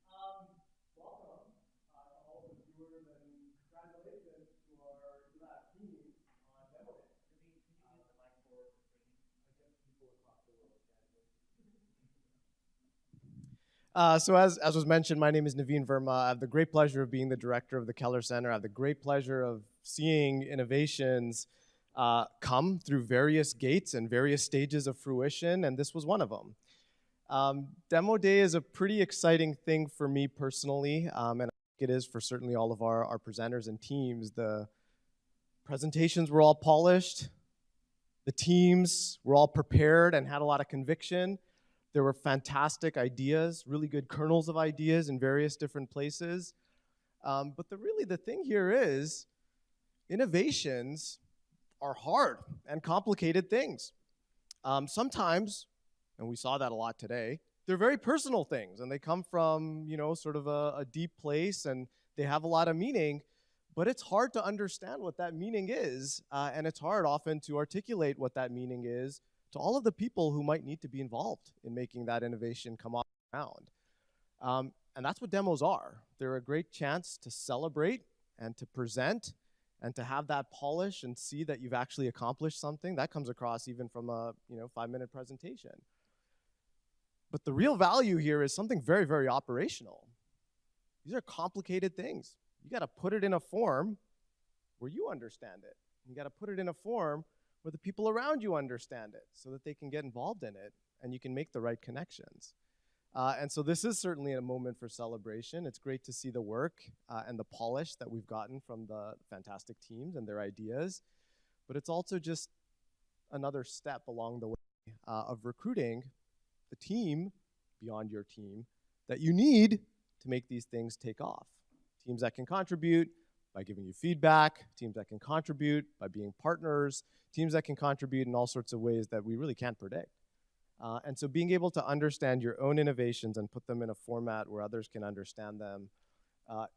Welcome to all the viewers, and congratulations to our eLab team on Demo Day. So as was mentioned, my name is Naveen Verma. I have the great pleasure of being the director of the Keller Center. I have the great pleasure of seeing innovations come through various gates and various stages of fruition, and this was one of them. Demo Day is a pretty exciting thing for me personally, and I think it is for certainly all of our presenters and teams. The presentations were all polished. The teams were all prepared and had a lot of conviction. There were fantastic ideas, really good kernels of ideas in various different places. But really the thing here is innovations are hard and complicated things. Sometimes, and we saw that a lot today, they're very personal things and they come from, sort of a deep place and they have a lot of meaning, but it's hard to understand what that meaning is. And it's hard often to articulate what that meaning is to all of the people who might need to be involved in making that innovation come off the ground. And that's what demos are. They're a great chance to celebrate and to present and to have that polish and see that you've actually accomplished something. That comes across even from a 5-minute presentation. But the real value here is something very, very operational. These are complicated things. You got to put it in a form where you understand it. You got to put it in a form where the people around you understand it so that they can get involved in it and you can make the right connections. And so this is certainly a moment for celebration. It's great to see the work and the polish that we've gotten from the fantastic teams and their ideas. But it's also just another step along the way of recruiting the team beyond your team that you need to make these things take off. Teams that can contribute by giving you feedback, teams that can contribute by being partners, teams that can contribute in all sorts of ways that we really can't predict. And so being able to understand your own innovations and put them in a format where others can understand them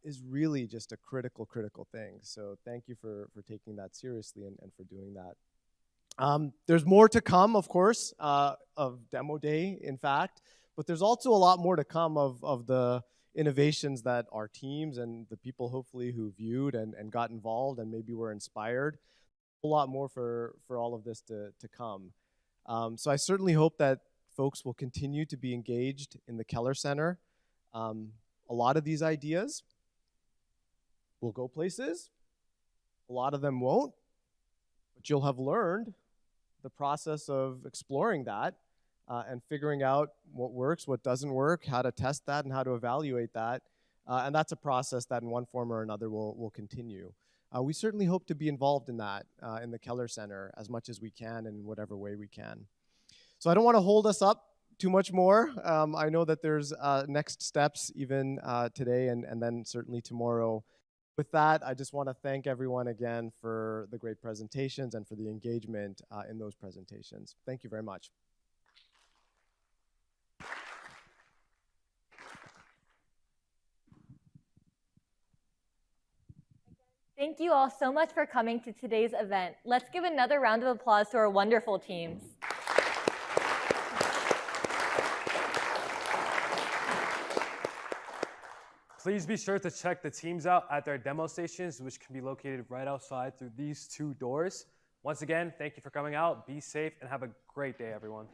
is really just a critical, critical thing. So thank you for taking that seriously and for doing that. There's more to come, of course, of Demo Day, in fact, but there's also a lot more to come of the innovations that our teams and the people hopefully who viewed and got involved and maybe were inspired. A lot more for all of this to come. So I certainly hope that folks will continue to be engaged in the Keller Center. A lot of these ideas will go places. A lot of them won't. But you'll have learned the process of exploring that and figuring out what works, what doesn't work, how to test that, and how to evaluate that. And that's a process that in one form or another will continue. We certainly hope to be involved in that in the Keller Center as much as we can and in whatever way we can. So I don't want to hold us up too much more. I know that there's next steps even today and then certainly tomorrow. With that, I just want to thank everyone again for the great presentations and for the engagement in those presentations. Thank you very much. Thank you all so much for coming to today's event. Let's give another round of applause to our wonderful teams. Please be sure to check the teams out at their demo stations, which can be located right outside through these 2 doors. Once again, thank you for coming out. Be safe and have a great day, everyone.